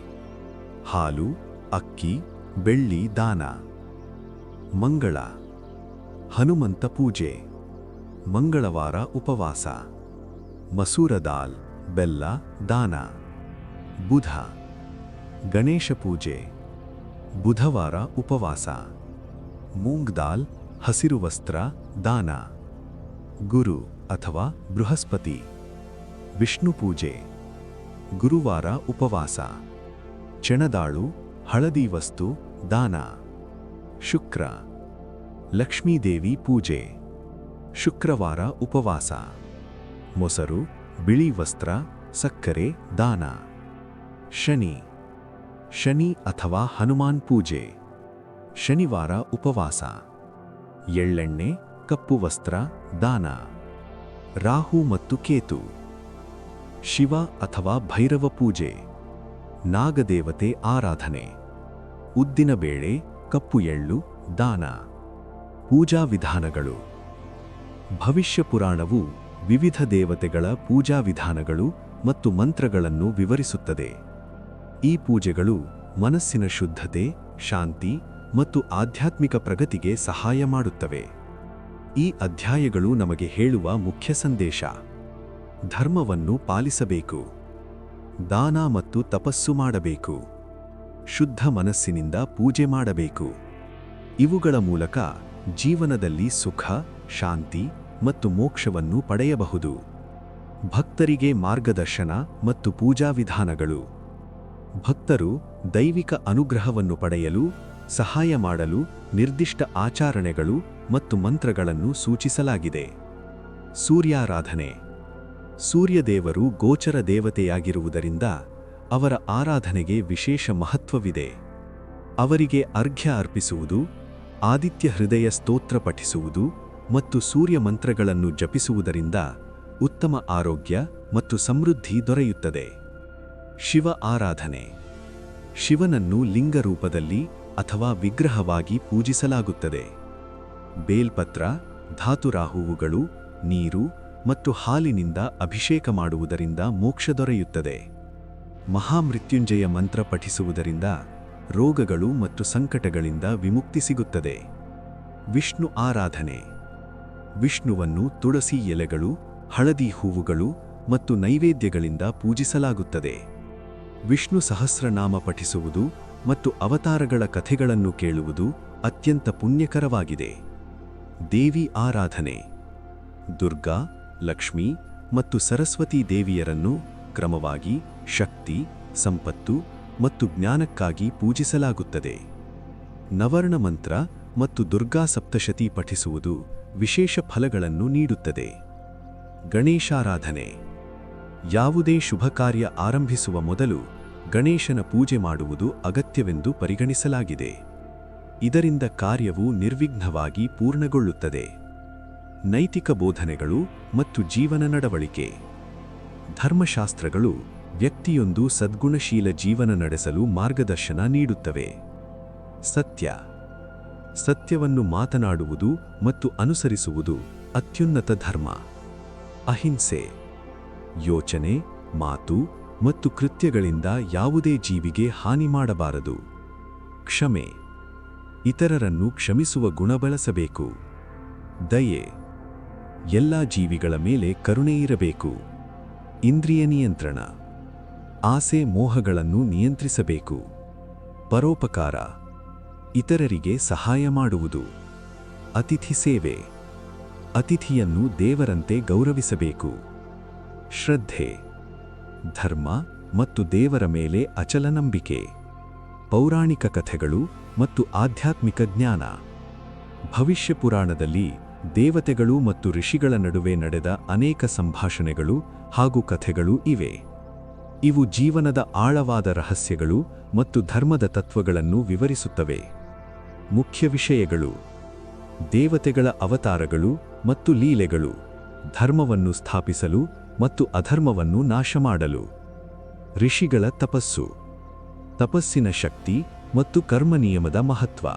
ಹಾಲು, ಅಕ್ಕಿ, ಬೆಳ್ಳಿ ದಾನ. ಮಂಗಳ, ಹನುಮಂತ ಪೂಜೆ, ಮಂಗಳವಾರ ಉಪವಾಸ, ಮಸೂರ ದಾಲ್, ಬೆಲ್ಲ ದಾನ. ಬುಧ, ಗಣೇಶ ಪೂಜೆ, ಬುಧವಾರ ಉಪವಾಸ, ಮೂಂಗ್ ದಾಲ್, ಹಸಿರು ವಸ್ತ್ರ ದಾನ. ಗುರು ಅಥವಾ ಬೃಹಸ್ಪತಿ, ವಿಷ್ಣು ಪೂಜೆ, ಗುರುವಾರ ಉಪವಾಸ, ಚೆಣದಾಳು, ಹಳದಿ ವಸ್ತು ದಾನ. ಶುಕ್ರ, ಲಕ್ಷ್ಮೀದೇವಿ ಪೂಜೆ, ಶುಕ್ರವಾರ ಉಪವಾಸ, ಮೊಸರು, ಬಿಳಿ ವಸ್ತ್ರ, ಸಕ್ಕರೆ ದಾನ. ಶನಿ, ಶನಿ ಅಥವಾ ಹನುಮಾನ್ ಪೂಜೆ, ಶನಿವಾರ ಉಪವಾಸ, ಎಳ್ಳೆಣ್ಣೆ, ಕಪ್ಪು ವಸ್ತ್ರ ದಾನ. ರಾಹು ಮತ್ತು ಕೇತು, ಶಿವ ಅಥವಾ ಭೈರವ ಪೂಜೆ, ನಾಗದೇವತೆ ಆರಾಧನೆ, ಉದ್ದಿನಬೇಳೆ, ಕಪ್ಪು ಎಳ್ಳು ದಾನ. ಪೂಜಾ ವಿಧಾನಗಳು. ಭವಿಷ್ಯ ಪುರಾಣವು ವಿವಿಧ ದೇವತೆಗಳ ಪೂಜಾ ವಿಧಾನಗಳು ಮತ್ತು ಮಂತ್ರಗಳನ್ನು ವಿವರಿಸುತ್ತದೆ. ಈ ಪೂಜೆಗಳು ಮನಸ್ಸಿನ ಶುದ್ಧತೆ, ಶಾಂತಿ ಮತ್ತು ಆಧ್ಯಾತ್ಮಿಕ ಪ್ರಗತಿಗೆ ಸಹಾಯ ಮಾಡುತ್ತವೆ. ಈ ಅಧ್ಯಾಯಗಳು ನಮಗೆ ಹೇಳುವ ಮುಖ್ಯ ಸಂದೇಶ: ಧರ್ಮವನ್ನು ಪಾಲಿಸಬೇಕು, ದಾನ ಮತ್ತು ತಪಸ್ಸು ಮಾಡಬೇಕು, ಶುದ್ಧ ಮನಸ್ಸಿನಿಂದ ಪೂಜೆ ಮಾಡಬೇಕು. ಇವುಗಳ ಮೂಲಕ ಜೀವನದಲ್ಲಿ ಸುಖ, ಶಾಂತಿ ಮತ್ತು ಮೋಕ್ಷವನ್ನು ಪಡೆಯಬಹುದು. ಭಕ್ತರಿಗೆ ಮಾರ್ಗದರ್ಶನ ಮತ್ತು ಪೂಜಾ ವಿಧಾನಗಳು. ಭಕ್ತರು ದೈವಿಕ ಅನುಗ್ರಹವನ್ನು ಪಡೆಯಲು ಸಹಾಯ ಮಾಡಲು ನಿರ್ದಿಷ್ಟ ಆಚರಣೆಗಳು ಮತ್ತು ಮಂತ್ರಗಳನ್ನು ಸೂಚಿಸಲಾಗಿದೆ. ಸೂರ್ಯಾರಾಧನೆ. ಸೂರ್ಯದೇವರು ಗೋಚರ ದೇವತೆಯಾಗಿರುವುದರಿಂದ ಅವರ ಆರಾಧನೆಗೆ ವಿಶೇಷ ಮಹತ್ವವಿದೆ. ಅವರಿಗೆ ಅರ್ಘ್ಯ ಅರ್ಪಿಸುವುದು, ಆದಿತ್ಯ ಹೃದಯ ಸ್ತೋತ್ರ ಪಠಿಸುವುದು ಮತ್ತು ಸೂರ್ಯ ಮಂತ್ರಗಳನ್ನು ಜಪಿಸುವುದರಿಂದ ಉತ್ತಮ ಆರೋಗ್ಯ ಮತ್ತು ಸಮೃದ್ಧಿ ದೊರೆಯುತ್ತದೆ. ಶಿವ ಆರಾಧನೆ. ಶಿವನನ್ನು ಲಿಂಗ ರೂಪದಲ್ಲಿ ಅಥವಾ ವಿಗ್ರಹವಾಗಿ ಪೂಜಿಸಲಾಗುತ್ತದೆ. ಬೇಲ್ಪತ್ರ, ಧಾತುರಾ ಹೂವುಗಳು, ನೀರು ಮತ್ತು ಹಾಲಿನಿಂದ ಅಭಿಷೇಕ ಮಾಡುವುದರಿಂದ ಮೋಕ್ಷ ದೊರೆಯುತ್ತದೆ. ಮಹಾಮೃತ್ಯುಂಜಯ ಮಂತ್ರ ಪಠಿಸುವುದರಿಂದ ರೋಗಗಳು ಮತ್ತು ಸಂಕಟಗಳಿಂದ ವಿಮುಕ್ತಿ ಸಿಗುತ್ತದೆ. ವಿಷ್ಣು ಆರಾಧನೆ. ವಿಷ್ಣುವನ್ನು ತುಳಸಿ ಎಲೆಗಳು, ಹಳದಿ ಹೂವುಗಳು ಮತ್ತು ನೈವೇದ್ಯಗಳಿಂದ ಪೂಜಿಸಲಾಗುತ್ತದೆ. ವಿಷ್ಣು ಸಹಸ್ರನಾಮ ಪಠಿಸುವುದು ಮತ್ತು ಅವತಾರಗಳ ಕಥೆಗಳನ್ನು ಕೇಳುವುದು ಅತ್ಯಂತ ಪುಣ್ಯಕರವಾಗಿದೆ. ದೇವಿ ಆರಾಧನೆ. ದುರ್ಗಾ, ಲಕ್ಷ್ಮೀ ಮತ್ತು ಸರಸ್ವತೀ ದೇವಿಯರನ್ನು ಕ್ರಮವಾಗಿ ಶಕ್ತಿ, ಸಂಪತ್ತು ಮತ್ತು ಜ್ಞಾನಕ್ಕಾಗಿ ಪೂಜಿಸಲಾಗುತ್ತದೆ. ನವರ್ಣ ಮಂತ್ರ ಮತ್ತು ದುರ್ಗಾ ಸಪ್ತಶತಿ ಪಠಿಸುವುದು ವಿಶೇಷ ಫಲಗಳನ್ನು ನೀಡುತ್ತದೆ. ಗಣೇಶಾರಾಧನೆ. ಯಾವುದೇ ಶುಭ ಕಾರ್ಯ ಆರಂಭಿಸುವ ಮೊದಲು ಗಣೇಶನ ಪೂಜೆ ಮಾಡುವುದು ಅಗತ್ಯವೆಂದು ಪರಿಗಣಿಸಲಾಗಿದೆ. ಇದರಿಂದ ಕಾರ್ಯವು ನಿರ್ವಿಘ್ನವಾಗಿ ಪೂರ್ಣಗೊಳ್ಳುತ್ತದೆ. ನೈತಿಕ ಬೋಧನೆಗಳು ಮತ್ತು ಜೀವನ ನಡವಳಿಕೆ. ಧರ್ಮಶಾಸ್ತ್ರಗಳು ವ್ಯಕ್ತಿಯೊಂದು ಸದ್ಗುಣಶೀಲ ಜೀವನ ನಡೆಸಲು ಮಾರ್ಗದರ್ಶನ ನೀಡುತ್ತವೆ. ಸತ್ಯ. ಸತ್ಯವನ್ನು ಮಾತನಾಡುವುದು ಮತ್ತು ಅನುಸರಿಸುವುದು ಅತ್ಯುನ್ನತ ಧರ್ಮ. ಅಹಿಂಸೆ. ಯೋಚನೆ, ಮಾತು ಮತ್ತು ಕೃತ್ಯಗಳಿಂದ ಯಾವುದೇ ಜೀವಿಗೆ ಹಾನಿ ಮಾಡಬಾರದು. ಕ್ಷಮೆ. ಇತರರನ್ನು ಕ್ಷಮಿಸುವ ಗುಣ ಬೆಳೆಸಬೇಕು. ದಯೆ. ಎಲ್ಲ ಜೀವಿಗಳ ಮೇಲೆ ಕರುಣೆ ಇರಬೇಕು. ಇಂದ್ರಿಯ ನಿಯಂತ್ರಣ. ಆಸೆ ಮೋಹಗಳನ್ನು ನಿಯಂತ್ರಿಸಬೇಕು. ಪರೋಪಕಾರ. ಇತರರಿಗೆ ಸಹಾಯ ಮಾಡುವುದು. ಅತಿಥಿ ಸೇವೆ. ಅತಿಥಿಯನ್ನು ದೇವರಂತೆ ಗೌರವಿಸಬೇಕು. ಶ್ರದ್ಧೆ. ಧರ್ಮ ಮತ್ತು ದೇವರ ಮೇಲೆ ಅಚಲ ನಂಬಿಕೆ. ಪೌರಾಣಿಕ ಕಥೆಗಳು ಮತ್ತು ಆಧ್ಯಾತ್ಮಿಕ ಜ್ಞಾನ. ಭವಿಷ್ಯ ಪುರಾಣದಲ್ಲಿ ದೇವತೆಗಳು ಮತ್ತು ಋಷಿಗಳ ನಡುವೆ ನಡೆದ ಅನೇಕ ಸಂಭಾಷಣೆಗಳು ಹಾಗೂ ಕಥೆಗಳು ಇವೆ. ಇವು ಜೀವನದ ಆಳವಾದ ರಹಸ್ಯಗಳು ಮತ್ತು ಧರ್ಮದ ತತ್ವಗಳನ್ನು ವಿವರಿಸುತ್ತವೆ. ಮುಖ್ಯ ವಿಷಯಗಳು: ದೇವತೆಗಳ ಅವತಾರಗಳು ಮತ್ತು ಲೀಲೆಗಳು, ಧರ್ಮವನ್ನು ಸ್ಥಾಪಿಸಲು ಮತ್ತು ಅಧರ್ಮವನ್ನು ನಾಶಮಾಡಲು. ಋಷಿಗಳ ತಪಸ್ಸು, ತಪಸ್ಸಿನ ಶಕ್ತಿ ಮತ್ತು ಕರ್ಮನಿಯಮದ ಮಹತ್ವ.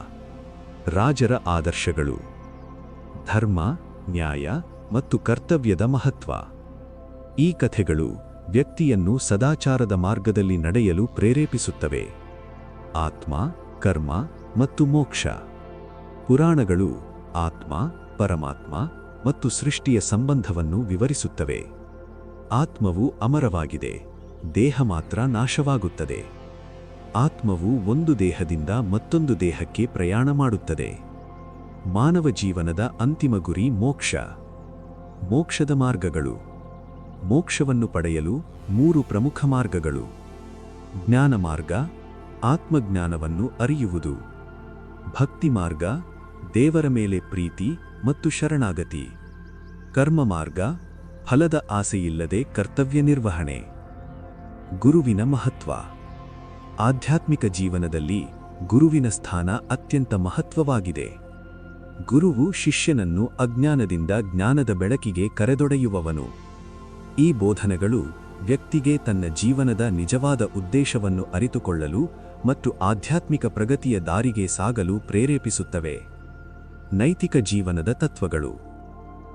ರಾಜರ ಆದರ್ಶಗಳು, ಧರ್ಮ, ನ್ಯಾಯ ಮತ್ತು ಕರ್ತವ್ಯದ ಮಹತ್ವ. ಈ ಕಥೆಗಳು ವ್ಯಕ್ತಿಯನ್ನು ಸದಾಚಾರದ ಮಾರ್ಗದಲ್ಲಿ ನಡೆಯಲು ಪ್ರೇರೇಪಿಸುತ್ತವೆ. ಆತ್ಮ, ಕರ್ಮ ಮತ್ತು ಮೋಕ್ಷ. ಪುರಾಣಗಳು ಆತ್ಮ, ಪರಮಾತ್ಮ ಮತ್ತು ಸೃಷ್ಟಿಯ ಸಂಬಂಧವನ್ನು ವಿವರಿಸುತ್ತವೆ. ಆತ್ಮವು ಅಮರವಾಗಿದೆ, ದೇಹ ಮಾತ್ರ ನಾಶವಾಗುತ್ತದೆ. ಆತ್ಮವು ಒಂದು ದೇಹದಿಂದ ಮತ್ತೊಂದು ದೇಹಕ್ಕೆ ಪ್ರಯಾಣ ಮಾಡುತ್ತದೆ. ಮಾನವ ಜೀವನದ ಅಂತಿಮ ಗುರಿ ಮೋಕ್ಷ. ಮೋಕ್ಷದ ಮಾರ್ಗಗಳು. ಮೋಕ್ಷವನ್ನು ಪಡೆಯಲು 3 ಪ್ರಮುಖ ಮಾರ್ಗಗಳು. ಜ್ಞಾನ ಮಾರ್ಗ, ಆತ್ಮಜ್ಞಾನವನ್ನು ಅರಿಯುವುದು. ಭಕ್ತಿ ಮಾರ್ಗ, ದೇವರ ಮೇಲೆ ಪ್ರೀತಿ ಮತ್ತು ಶರಣಾಗತಿ. ಕರ್ಮ ಮಾರ್ಗ, ಫಲದ ಆಸೆಯಿಲ್ಲದೆ ಕರ್ತವ್ಯ ನಿರ್ವಹಣೆ. ಗುರುವಿನ ಮಹತ್ವ. ಆಧ್ಯಾತ್ಮಿಕ ಜೀವನದಲ್ಲಿ ಗುರುವಿನ ಸ್ಥಾನ ಅತ್ಯಂತ ಮಹತ್ವವಾಗಿದೆ. ಗುರುವು ಶಿಷ್ಯನನ್ನು ಅಜ್ಞಾನದಿಂದ ಜ್ಞಾನದ ಬೆಳಕಿಗೆ ಕರೆದೊಯ್ಯುವವನು. ಈ ಬೋಧನೆಗಳು ವ್ಯಕ್ತಿಗೆ ತನ್ನ ಜೀವನದ ನಿಜವಾದ ಉದ್ದೇಶವನ್ನು ಅರಿತುಕೊಳ್ಳಲು ಮತ್ತು ಆಧ್ಯಾತ್ಮಿಕ ಪ್ರಗತಿಯ ದಾರಿಗೆ ಸಾಗಲು ಪ್ರೇರೇಪಿಸುತ್ತವೆ. ನೈತಿಕ ಜೀವನದ ತತ್ವಗಳು.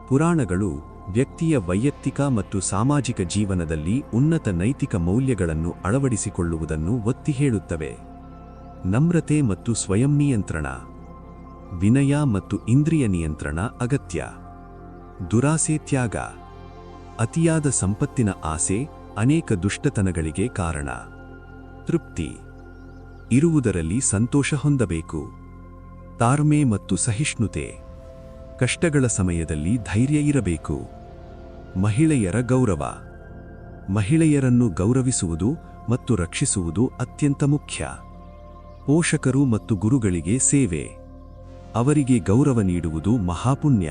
ಪುರಾಣಗಳು ವ್ಯಕ್ತಿಯ ವೈಯಕ್ತಿಕ ಮತ್ತು ಸಾಮಾಜಿಕ ಜೀವನದಲ್ಲಿ ಉನ್ನತ ನೈತಿಕ ಮೌಲ್ಯಗಳನ್ನು ಅಳವಡಿಸಿಕೊಳ್ಳುವುದನ್ನು ಒತ್ತಿ ಹೇಳುತ್ತವೆ. ನಮ್ರತೆ ಮತ್ತು ಸ್ವಯಂ ನಿಯಂತ್ರಣ. ವಿನಯ ಮತ್ತು ಇಂದ್ರಿಯ ನಿಯಂತ್ರಣ ಅಗತ್ಯ. ದುರಾಸೆ ತ್ಯಾಗ. ಅತಿಯಾದ ಸಂಪತ್ತಿನ ಆಸೆ ಅನೇಕ ದುಷ್ಟತನಗಳಿಗೆ ಕಾರಣ. ತೃಪ್ತಿ. ಇರುವುದರಲ್ಲಿ ಸಂತೋಷ ಹೊಂದಬೇಕು. ತಾಳ್ಮೆ ಮತ್ತು ಸಹಿಷ್ಣುತೆ. ಕಷ್ಟಗಳ ಸಮಯದಲ್ಲಿ ಧೈರ್ಯ ಇರಬೇಕು. ಮಹಿಳೆಯರ ಗೌರವ. ಮಹಿಳೆಯರನ್ನು ಗೌರವಿಸುವುದು ಮತ್ತು ರಕ್ಷಿಸುವುದು ಅತ್ಯಂತ ಮುಖ್ಯ. ಪೋಷಕರು ಮತ್ತು ಗುರುಗಳಿಗೆ ಸೇವೆ. ಅವರಿಗೆ ಗೌರವ ನೀಡುವುದು ಮಹಾಪುಣ್ಯ.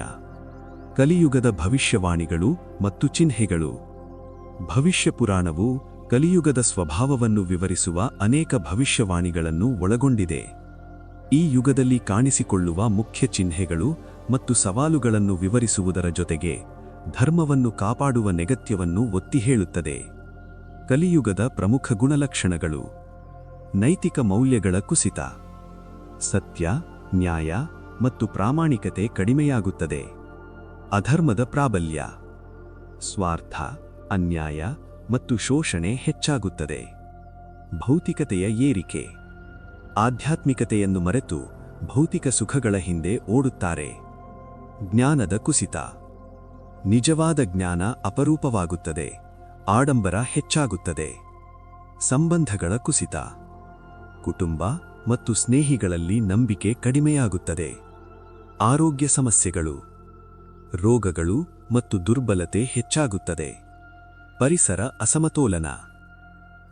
ಕಲಿಯುಗದ ಭವಿಷ್ಯವಾಣಿಗಳು ಮತ್ತು ಚಿಹ್ನೆಗಳು. ಭವಿಷ್ಯ ಪುರಾಣವು ಕಲಿಯುಗದ ಸ್ವಭಾವವನ್ನು ವಿವರಿಸುವ ಅನೇಕ ಭವಿಷ್ಯವಾಣಿಗಳನ್ನು ಒಳಗೊಂಡಿದೆ. ಈ ಯುಗದಲ್ಲಿ ಕಾಣಿಸಿಕೊಳ್ಳುವ ಮುಖ್ಯ ಚಿಹ್ನೆಗಳು ಮತ್ತು ಸವಾಲುಗಳನ್ನು ವಿವರಿಸುವುದರ ಜೊತೆಗೆ ಧರ್ಮವನ್ನು ಕಾಪಾಡುವ ನೆಗತ್ಯವನ್ನು ಒತ್ತಿ ಹೇಳುತ್ತದೆ. ಕಲಿಯುಗದ ಪ್ರಮುಖ ಗುಣಲಕ್ಷಣಗಳು. ನೈತಿಕ ಮೌಲ್ಯಗಳ ಕುಸಿತ. ಸತ್ಯ, ನ್ಯಾಯ ಮತ್ತು ಪ್ರಾಮಾಣಿಕತೆ ಕಡಿಮೆಯಾಗುತ್ತದೆ. ಅಧರ್ಮದ ಪ್ರಾಬಲ್ಯ. ಸ್ವಾರ್ಥ, ಅನ್ಯಾಯ ಮತ್ತು ಶೋಷಣೆ ಹೆಚ್ಚಾಗುತ್ತದೆ. ಭೌತಿಕತೆಯ ಏರಿಕೆ. ಆಧ್ಯಾತ್ಮಿಕತೆಯನ್ನು ಮರೆತು ಭೌತಿಕ ಸುಖಗಳ ಹಿಂದೆ ಓಡುತ್ತಾರೆ. ಜ್ಞಾನದ ಕುಸಿತ. ನಿಜವಾದ ಜ್ಞಾನ ಅಪರೂಪವಾಗುತ್ತದೆ. ಆಡಂಬರ ಹೆಚ್ಚಾಗುತ್ತದೆ. ಸಂಬಂಧಗಳ ಕುಸಿತ. ಕುಟುಂಬ ಮತ್ತು ಸ್ನೇಹಿಗಳಲ್ಲಿ ನಂಬಿಕೆ ಕಡಿಮೆಯಾಗುತ್ತದೆ. ಆರೋಗ್ಯ ಸಮಸ್ಯೆಗಳು. ರೋಗಗಳು ಮತ್ತು ದುರ್ಬಲತೆ ಹೆಚ್ಚಾಗುತ್ತದೆ. ಪರಿಸರ ಅಸಮತೋಲನ.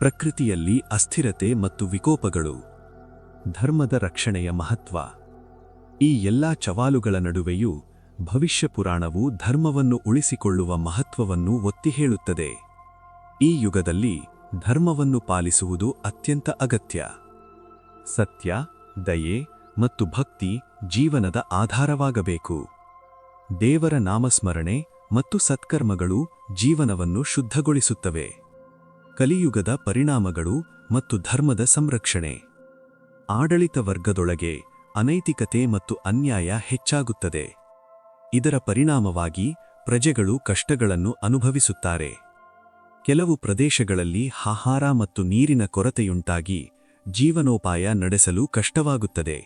ಪ್ರಕೃತಿಯಲ್ಲಿ ಅಸ್ಥಿರತೆ ಮತ್ತು ವಿಕೋಪಗಳು. ಧರ್ಮದ ರಕ್ಷಣೆಯ ಮಹತ್ವ. ಈ ಎಲ್ಲಾ ಸವಾಲುಗಳ ನಡುವೆಯೂ ಭವಿಷ್ಯ ಪುರಾಣವು ಧರ್ಮವನ್ನು ಉಳಿಸಿಕೊಳ್ಳುವ ಮಹತ್ವವನ್ನು ಒತ್ತಿ ಹೇಳುತ್ತದೆ. ಈ ಯುಗದಲ್ಲಿ ಧರ್ಮವನ್ನು ಪಾಲಿಸುವುದು ಅತ್ಯಂತ ಅಗತ್ಯ. ಸತ್ಯ, ದಯೆ ಮತ್ತು ಭಕ್ತಿ ಜೀವನದ ಆಧಾರವಾಗಬೇಕು. ದೇವರ ನಾಮಸ್ಮರಣೆ ಮತ್ತು ಸತ್ಕರ್ಮಗಳು ಜೀವನವನ್ನು ಶುದ್ಧಗೊಳಿಸುತ್ತವೆ. ಕಲಿಯುಗದ ಪರಿಣಾಮಗಳು ಮತ್ತು ಧರ್ಮದ ಸಂರಕ್ಷಣೆ. ಆಡಳಿತ ವರ್ಗದೊಳಗೆ ಅನೈತಿಕತೆ ಮತ್ತು ಅನ್ಯಾಯ ಹೆಚ್ಚಾಗುತ್ತದೆ. ಇದರ ಪರಿಣಾಮವಾಗಿ ಪ್ರಜೆಗಳು ಕಷ್ಟಗಳನ್ನು ಅನುಭವಿಸುತ್ತಾರೆ. ಕೆಲವು ಪ್ರದೇಶಗಳಲ್ಲಿ ಆಹಾರ ಮತ್ತು ನೀರಿನ ಕೊರತೆಯುಂಟಾಗಿ ಜೀವನೋಪಾಯ ನಡೆಸಲು ಕಷ್ಟವಾಗುತ್ತದೆ.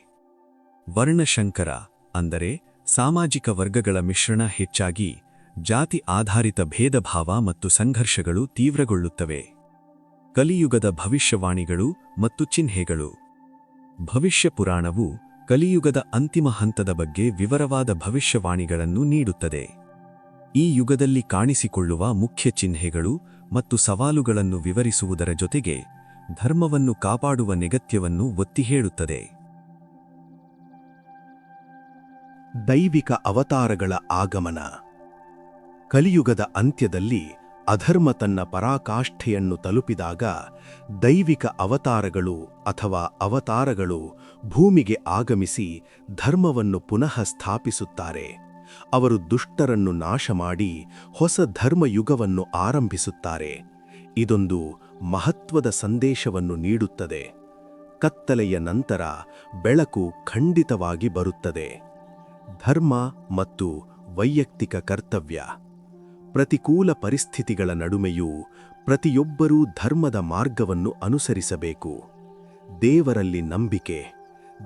ವರ್ಣಶಂಕರ ಅಂದರೆ ಸಾಮಾಜಿಕ ವರ್ಗಗಳ ಮಿಶ್ರಣ ಹೆಚ್ಚಾಗಿ ಜಾತಿ ಆಧಾರಿತ ಭೇದಭಾವ ಮತ್ತು ಸಂಘರ್ಷಗಳು ತೀವ್ರಗೊಳ್ಳುತ್ತವೆ. ಕಲಿಯುಗದ ಭವಿಷ್ಯವಾಣಿಗಳು ಮತ್ತು ಚಿಹ್ನೆಗಳು. ಭವಿಷ್ಯ ಪುರಾಣವು ಕಲಿಯುಗದ ಅಂತಿಮ ಹಂತದ ಬಗ್ಗೆ ವಿವರವಾದ ಭವಿಷ್ಯವಾಣಿಗಳನ್ನು ನೀಡುತ್ತದೆ. ಈ ಯುಗದಲ್ಲಿ ಕಾಣಿಸಿಕೊಳ್ಳುವ ಮುಖ್ಯ ಚಿಹ್ನೆಗಳು ಮತ್ತು ಸವಾಲುಗಳನ್ನು ವಿವರಿಸುವುದರ ಜೊತೆಗೆ ಧರ್ಮವನ್ನು ಕಾಪಾಡುವ ನೆಗತ್ಯವನ್ನು ಒತ್ತಿ ಹೇಳುತ್ತದೆ. ದೈವಿಕ ಅವತಾರಗಳ ಆಗಮನ. ಕಲಿಯುಗದ ಅಂತ್ಯದಲ್ಲಿ ಅಧರ್ಮ ತನ್ನ ಪರಾಕಾಷ್ಠೆಯನ್ನು ತಲುಪಿದಾಗ ದೈವಿಕ ಅವತಾರಗಳು ಅಥವಾ ಅವತಾರಗಳು ಭೂಮಿಗೆ ಆಗಮಿಸಿ ಧರ್ಮವನ್ನು ಪುನಃ ಸ್ಥಾಪಿಸುತ್ತಾರೆ. ಅವರು ದುಷ್ಟರನ್ನು ನಾಶ ಮಾಡಿ ಹೊಸ ಧರ್ಮಯುಗವನ್ನು ಆರಂಭಿಸುತ್ತಾರೆ. ಇದೊಂದು ಮಹತ್ವದ ಸಂದೇಶವನ್ನು ನೀಡುತ್ತದೆ. ಕತ್ತಲೆಯ ನಂತರ ಬೆಳಕು ಖಂಡಿತವಾಗಿ ಬರುತ್ತದೆ. ಧರ್ಮ ಮತ್ತು ವೈಯಕ್ತಿಕ ಕರ್ತವ್ಯ. ಪ್ರತಿಕೂಲ ಪರಿಸ್ಥಿತಿಗಳ ನಡುವೆಯೂ ಪ್ರತಿಯೊಬ್ಬರೂ ಧರ್ಮದ ಮಾರ್ಗವನ್ನು ಅನುಸರಿಸಬೇಕು. ದೇವರಲ್ಲಿ ನಂಬಿಕೆ,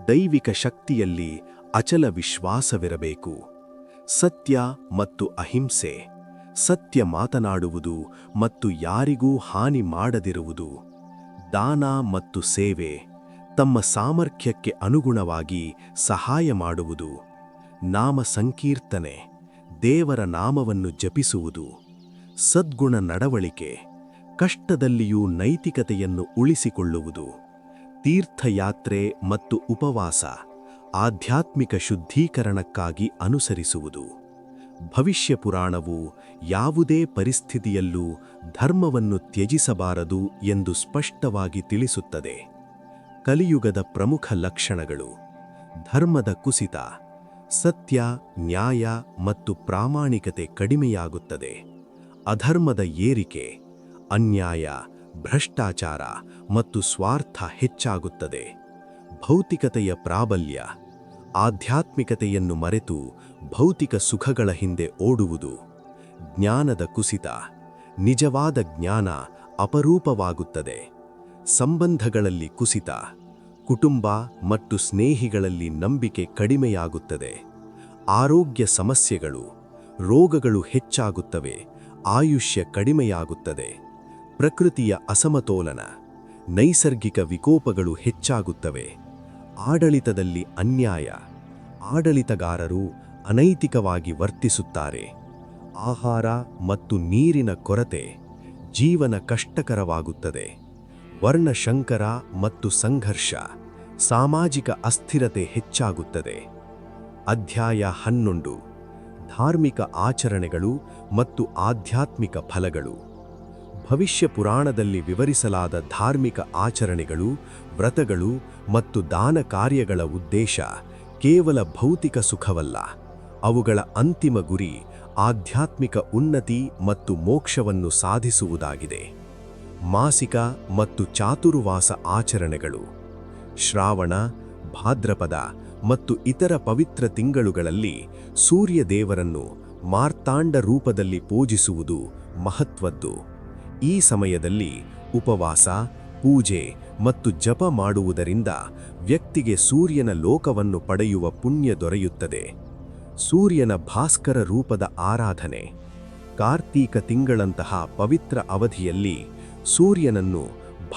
ದೈವಿಕ ಶಕ್ತಿಯಲ್ಲಿ ಅಚಲ ವಿಶ್ವಾಸವಿರಬೇಕು. ಸತ್ಯ ಮತ್ತು ಅಹಿಂಸೆ. ಸತ್ಯ ಮಾತನಾಡುವುದು ಮತ್ತು ಯಾರಿಗೂ ಹಾನಿ ಮಾಡದಿರುವುದು. ದಾನ ಮತ್ತು ಸೇವೆ. ತಮ್ಮ ಸಾಮರ್ಥ್ಯಕ್ಕೆ ಅನುಗುಣವಾಗಿ ಸಹಾಯ ಮಾಡುವುದು. ನಾಮ ಸಂಕೀರ್ತನೆ. ದೇವರ ನಾಮವನ್ನು ಜಪಿಸುವುದು. ಸದ್ಗುಣ ನಡವಳಿಕೆ. ಕಷ್ಟದಲ್ಲಿಯೂ ನೈತಿಕತೆಯನ್ನು ಉಳಿಸಿಕೊಳ್ಳುವುದು. ತೀರ್ಥಯಾತ್ರೆ ಮತ್ತು ಉಪವಾಸ. ಆಧ್ಯಾತ್ಮಿಕ ಶುದ್ಧೀಕರಣಕ್ಕಾಗಿ ಅನುಸರಿಸುವುದು. ಭವಿಷ್ಯ ಪುರಾಣವು ಯಾವುದೇ ಪರಿಸ್ಥಿತಿಯಲ್ಲೂ ಧರ್ಮವನ್ನು ತ್ಯಜಿಸಬಾರದು ಎಂದು ಸ್ಪಷ್ಟವಾಗಿ ತಿಳಿಸುತ್ತದೆ. ಕಲಿಯುಗದ ಪ್ರಮುಖ ಲಕ್ಷಣಗಳು. ಧರ್ಮದ ಕುಸಿತ. ಸತ್ಯ, ನ್ಯಾಯ ಮತ್ತು ಪ್ರಾಮಾಣಿಕತೆ ಕಡಿಮೆಯಾಗುತ್ತದೆ. ಅಧರ್ಮದ ಏರಿಕೆ. ಅನ್ಯಾಯ, ಭ್ರಷ್ಟಾಚಾರ ಮತ್ತು ಸ್ವಾರ್ಥ ಹೆಚ್ಚಾಗುತ್ತದೆ. ಭೌತಿಕತೆಯ ಪ್ರಾಬಲ್ಯ. ಆಧ್ಯಾತ್ಮಿಕತೆಯನ್ನು ಮರೆತು ಭೌತಿಕ ಸುಖಗಳ ಹಿಂದೆ ಓಡುವುದು. ಜ್ಞಾನದ ಕುಸಿತ. ನಿಜವಾದ ಜ್ಞಾನ ಅಪರೂಪವಾಗುತ್ತದೆ. ಸಂಬಂಧಗಳಲ್ಲಿ ಕುಸಿತ. ಕುಟುಂಬ ಮತ್ತು ಸ್ನೇಹಿಗಳಲ್ಲಿ ನಂಬಿಕೆ ಕಡಿಮೆಯಾಗುತ್ತದೆ. ಆರೋಗ್ಯ ಸಮಸ್ಯೆಗಳು. ರೋಗಗಳು ಹೆಚ್ಚಾಗುತ್ತವೆ. ಆಯುಷ್ಯ ಕಡಿಮೆಯಾಗುತ್ತದೆ. ಪ್ರಕೃತಿಯ ಅಸಮತೋಲನ. ನೈಸರ್ಗಿಕ ವಿಕೋಪಗಳು ಹೆಚ್ಚಾಗುತ್ತವೆ. ಆಡಳಿತದಲ್ಲಿ ಅನ್ಯಾಯ. ಆಡಳಿತಗಾರರು ಅನೈತಿಕವಾಗಿ ವರ್ತಿಸುತ್ತಾರೆ. ಆಹಾರ ಮತ್ತು ನೀರಿನ ಕೊರತೆ. ಜೀವನ ಕಷ್ಟಕರವಾಗುತ್ತದೆ. ವರ್ಣಶಂಕರ ಮತ್ತು ಸಂಘರ್ಷ. ಸಾಮಾಜಿಕ ಅಸ್ಥಿರತೆ ಹೆಚ್ಚಾಗುತ್ತದೆ. ಅಧ್ಯಾಯ 11. ಧಾರ್ಮಿಕ ಆಚರಣೆಗಳು ಮತ್ತು ಆಧ್ಯಾತ್ಮಿಕ ಫಲಗಳು. ಭವಿಷ್ಯ ಪುರಾಣದಲ್ಲಿ ವಿವರಿಸಲಾದ ಧಾರ್ಮಿಕ ಆಚರಣೆಗಳು, ವ್ರತಗಳು ಮತ್ತು ದಾನ ಕಾರ್ಯಗಳ ಉದ್ದೇಶ ಕೇವಲ ಭೌತಿಕ ಸುಖವಲ್ಲ. ಅವುಗಳ ಅಂತಿಮ ಗುರಿ ಆಧ್ಯಾತ್ಮಿಕ ಉನ್ನತಿ ಮತ್ತು ಮೋಕ್ಷವನ್ನು ಸಾಧಿಸುವುದಾಗಿದೆ. ಮಾಸಿಕ ಮತ್ತು ಚಾತುರ್ಮಾಸ ಆಚರಣೆಗಳು. ಶ್ರಾವಣ, ಭಾದ್ರಪದ ಮತ್ತು ಇತರ ಪವಿತ್ರ ತಿಂಗಳುಗಳಲ್ಲಿ ಸೂರ್ಯ ದೇವರನ್ನು ಮಾರ್ತಾಂಡ ರೂಪದಲ್ಲಿ ಪೂಜಿಸುವುದು ಮಹತ್ವದ್ದು. ಈ ಸಮಯದಲ್ಲಿ ಉಪವಾಸ, ಪೂಜೆ ಮತ್ತು ಜಪ ಮಾಡುವುದರಿಂದ ವ್ಯಕ್ತಿಗೆ ಸೂರ್ಯನ ಲೋಕವನ್ನು ಪಡೆಯುವ ಪುಣ್ಯ ದೊರೆಯುತ್ತದೆ. ಸೂರ್ಯನ ಭಾಸ್ಕರ ರೂಪದ ಆರಾಧನೆ. ಕಾರ್ತೀಕ ತಿಂಗಳಂತಹ ಪವಿತ್ರ ಅವಧಿಯಲ್ಲಿ ಸೂರ್ಯನನ್ನು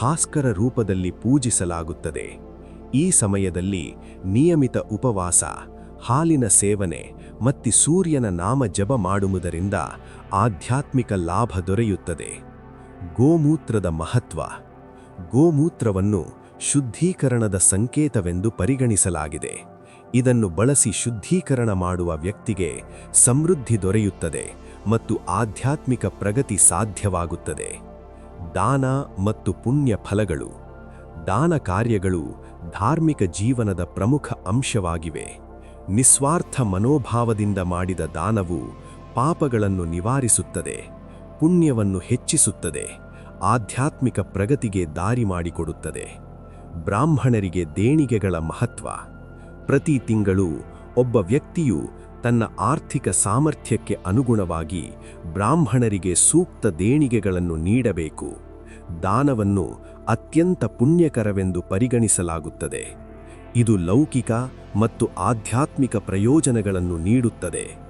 ಭಾಸ್ಕರ ರೂಪದಲ್ಲಿ ಪೂಜಿಸಲಾಗುತ್ತದೆ. ಈ ಸಮಯದಲ್ಲಿ ನಿಯಮಿತ ಉಪವಾಸ, ಹಾಲಿನ ಸೇವನೆ ಮತ್ತು ಸೂರ್ಯನ ನಾಮ ಜಪ ಮಾಡುವುದರಿಂದ ಆಧ್ಯಾತ್ಮಿಕ ಲಾಭ ದೊರೆಯುತ್ತದೆ. ಗೋಮೂತ್ರದ ಮಹತ್ವ. ಗೋಮೂತ್ರವನ್ನು ಶುದ್ಧೀಕರಣದ ಸಂಕೇತವೆಂದು ಪರಿಗಣಿಸಲಾಗಿದೆ. ಇದನ್ನು ಬಳಸಿ ಶುದ್ಧೀಕರಣ ಮಾಡುವ ವ್ಯಕ್ತಿಗೆ ಸಮೃದ್ಧಿ ದೊರೆಯುತ್ತದೆ ಮತ್ತು ಆಧ್ಯಾತ್ಮಿಕ ಪ್ರಗತಿ ಸಾಧ್ಯವಾಗುತ್ತದೆ. ದಾನ ಮತ್ತು ಪುಣ್ಯ ಫಲಗಳು. ದಾನ ಕಾರ್ಯಗಳು ಧಾರ್ಮಿಕ ಜೀವನದ ಪ್ರಮುಖ ಅಂಶವಾಗಿವೆ. ನಿಸ್ವಾರ್ಥ ಮನೋಭಾವದಿಂದ ಮಾಡಿದ ದಾನವು ಪಾಪಗಳನ್ನು ನಿವಾರಿಸುತ್ತದೆ, ಪುಣ್ಯವನ್ನು ಹೆಚ್ಚಿಸುತ್ತದೆ, ಆಧ್ಯಾತ್ಮಿಕ ಪ್ರಗತಿಗೆ ದಾರಿ ಮಾಡಿಕೊಡುತ್ತದೆ. ಬ್ರಾಹ್ಮಣರಿಗೆ ದೇಣಿಗೆಗಳ ಮಹತ್ವ. ಪ್ರತಿ ತಿಂಗಳು ಒಬ್ಬ ವ್ಯಕ್ತಿಯು ತನ್ನ ಆರ್ಥಿಕ ಸಾಮರ್ಥ್ಯಕ್ಕೆ ಅನುಗುಣವಾಗಿ ಬ್ರಾಹ್ಮಣರಿಗೆ ಸೂಕ್ತ ದೇಣಿಗೆಗಳನ್ನು ನೀಡಬೇಕು. ದಾನವನ್ನು ಅತ್ಯಂತ ಪುಣ್ಯಕರವೆಂದು ಪರಿಗಣಿಸಲಾಗುತ್ತದೆ. ಇದು ಲೌಕಿಕ ಮತ್ತು ಆಧ್ಯಾತ್ಮಿಕ ಪ್ರಯೋಜನಗಳನ್ನು ನೀಡುತ್ತದೆ.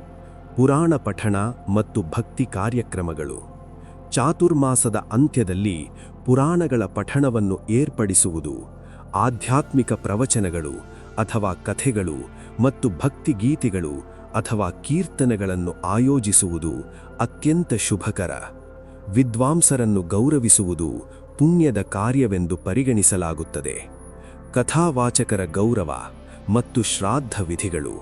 ಪುರಾಣ ಪಠಣ ಮತ್ತು ಭಕ್ತಿ ಕಾರ್ಯಕ್ರಮಗಳು. ಚಾತುರ್ಮಾಸದ ಅಂತ್ಯದಲ್ಲಿ ಪುರಾಣಗಳ ಪಠಣವನ್ನು ಏರ್ಪಡಿಸುವುದು, ಆಧ್ಯಾತ್ಮಿಕ ಪ್ರವಚನಗಳು ಅಥವಾ ಕಥೆಗಳು ಮತ್ತು ಭಕ್ತಿಗೀತೆಗಳು ಅಥವಾ ಕೀರ್ತನೆಗಳನ್ನು ಆಯೋಜಿಸುವುದು ಅತ್ಯಂತ ಶುಭಕರ. ವಿದ್ವಾಂಸರನ್ನು ಗೌರವಿಸುವುದು ಪುಣ್ಯದ ಕಾರ್ಯವೆಂದು ಪರಿಗಣಿಸಲಾಗುತ್ತದೆ. ಕಥಾವಾಚಕರ ಗೌರವ ಮತ್ತು ಶ್ರಾದ್ದ ವಿಧಿಗಳು.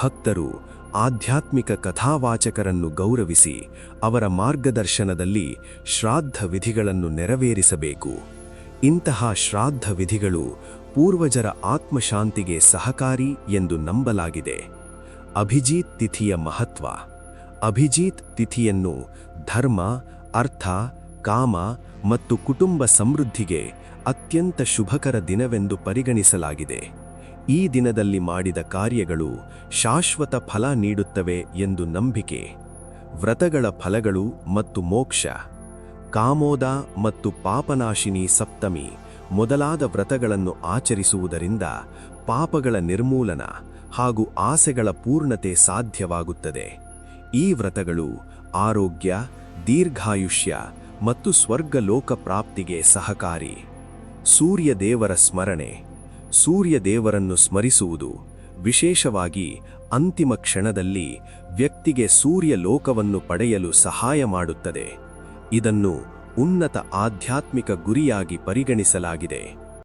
ಭಕ್ತರು ಆಧ್ಯಾತ್ಮಿಕ ಕಥಾವಾಚಕರನ್ನು ಗೌರವಿಸಿ ಅವರ ಮಾರ್ಗದರ್ಶನದಲ್ಲಿ ಶ್ರಾದ್ದ ವಿಧಿಗಳನ್ನು ನೆರವೇರಿಸಬೇಕು. ಇಂತಹ ಶ್ರಾದ್ದ ವಿಧಿಗಳು ಪೂರ್ವಜರ ಆತ್ಮಶಾಂತಿಗೆ ಸಹಕಾರಿ ಎಂದು ನಂಬಲಾಗಿದೆ. ಅಭಿಜೀತ್ ತಿಥಿಯ ಮಹತ್ವ. ಅಭಿಜೀತ್ ತಿಥಿಯನ್ನು ಧರ್ಮ, ಅರ್ಥ, ಕಾಮ ಮತ್ತು ಕುಟುಂಬ ಸಮೃದ್ಧಿಗೆ ಅತ್ಯಂತ ಶುಭಕರ ದಿನವೆಂದು ಪರಿಗಣಿಸಲಾಗಿದೆ. ಈ ದಿನದಲ್ಲಿ ಮಾಡಿದ ಕಾರ್ಯಗಳು ಶಾಶ್ವತ ಫಲ ನೀಡುತ್ತವೆ ಎಂದು ನಂಬಿಕೆ. ವ್ರತಗಳ ಫಲಗಳು ಮತ್ತು ಮೋಕ್ಷ. ಕಾಮೋದ ಮತ್ತು ಪಾಪನಾಶಿನಿ ಸಪ್ತಮಿ ಮೊದಲಾದ ವ್ರತಗಳನ್ನು ಆಚರಿಸುವುದರಿಂದ ಪಾಪಗಳ ನಿರ್ಮೂಲನ ಹಾಗೂ ಆಸೆಗಳ ಪೂರ್ಣತೆ ಸಾಧ್ಯವಾಗುತ್ತದೆ. ಈ ವ್ರತಗಳು ಆರೋಗ್ಯ, ದೀರ್ಘಾಯುಷ್ಯ ಮತ್ತು ಸ್ವರ್ಗಲೋಕ ಪ್ರಾಪ್ತಿಗೆ ಸಹಕಾರಿ. ಸೂರ್ಯದೇವರ ಸ್ಮರಣೆ. ಸೂರ್ಯದೇವರನ್ನು ಸ್ಮರಿಸುವುದು, ವಿಶೇಷವಾಗಿ ಅಂತಿಮ ಕ್ಷಣದಲ್ಲಿ ವ್ಯಕ್ತಿಗೆ ಸೂರ್ಯಲೋಕವನ್ನು ಪಡೆಯಲು ಸಹಾಯ ಮಾಡುತ್ತದೆ. ಇದನ್ನು ಉನ್ನತ ಆಧ್ಯಾತ್ಮಿಕ ಗುರಿಯಾಗಿ ಪರಿಗಣಿಸಲಾಗಿದೆ.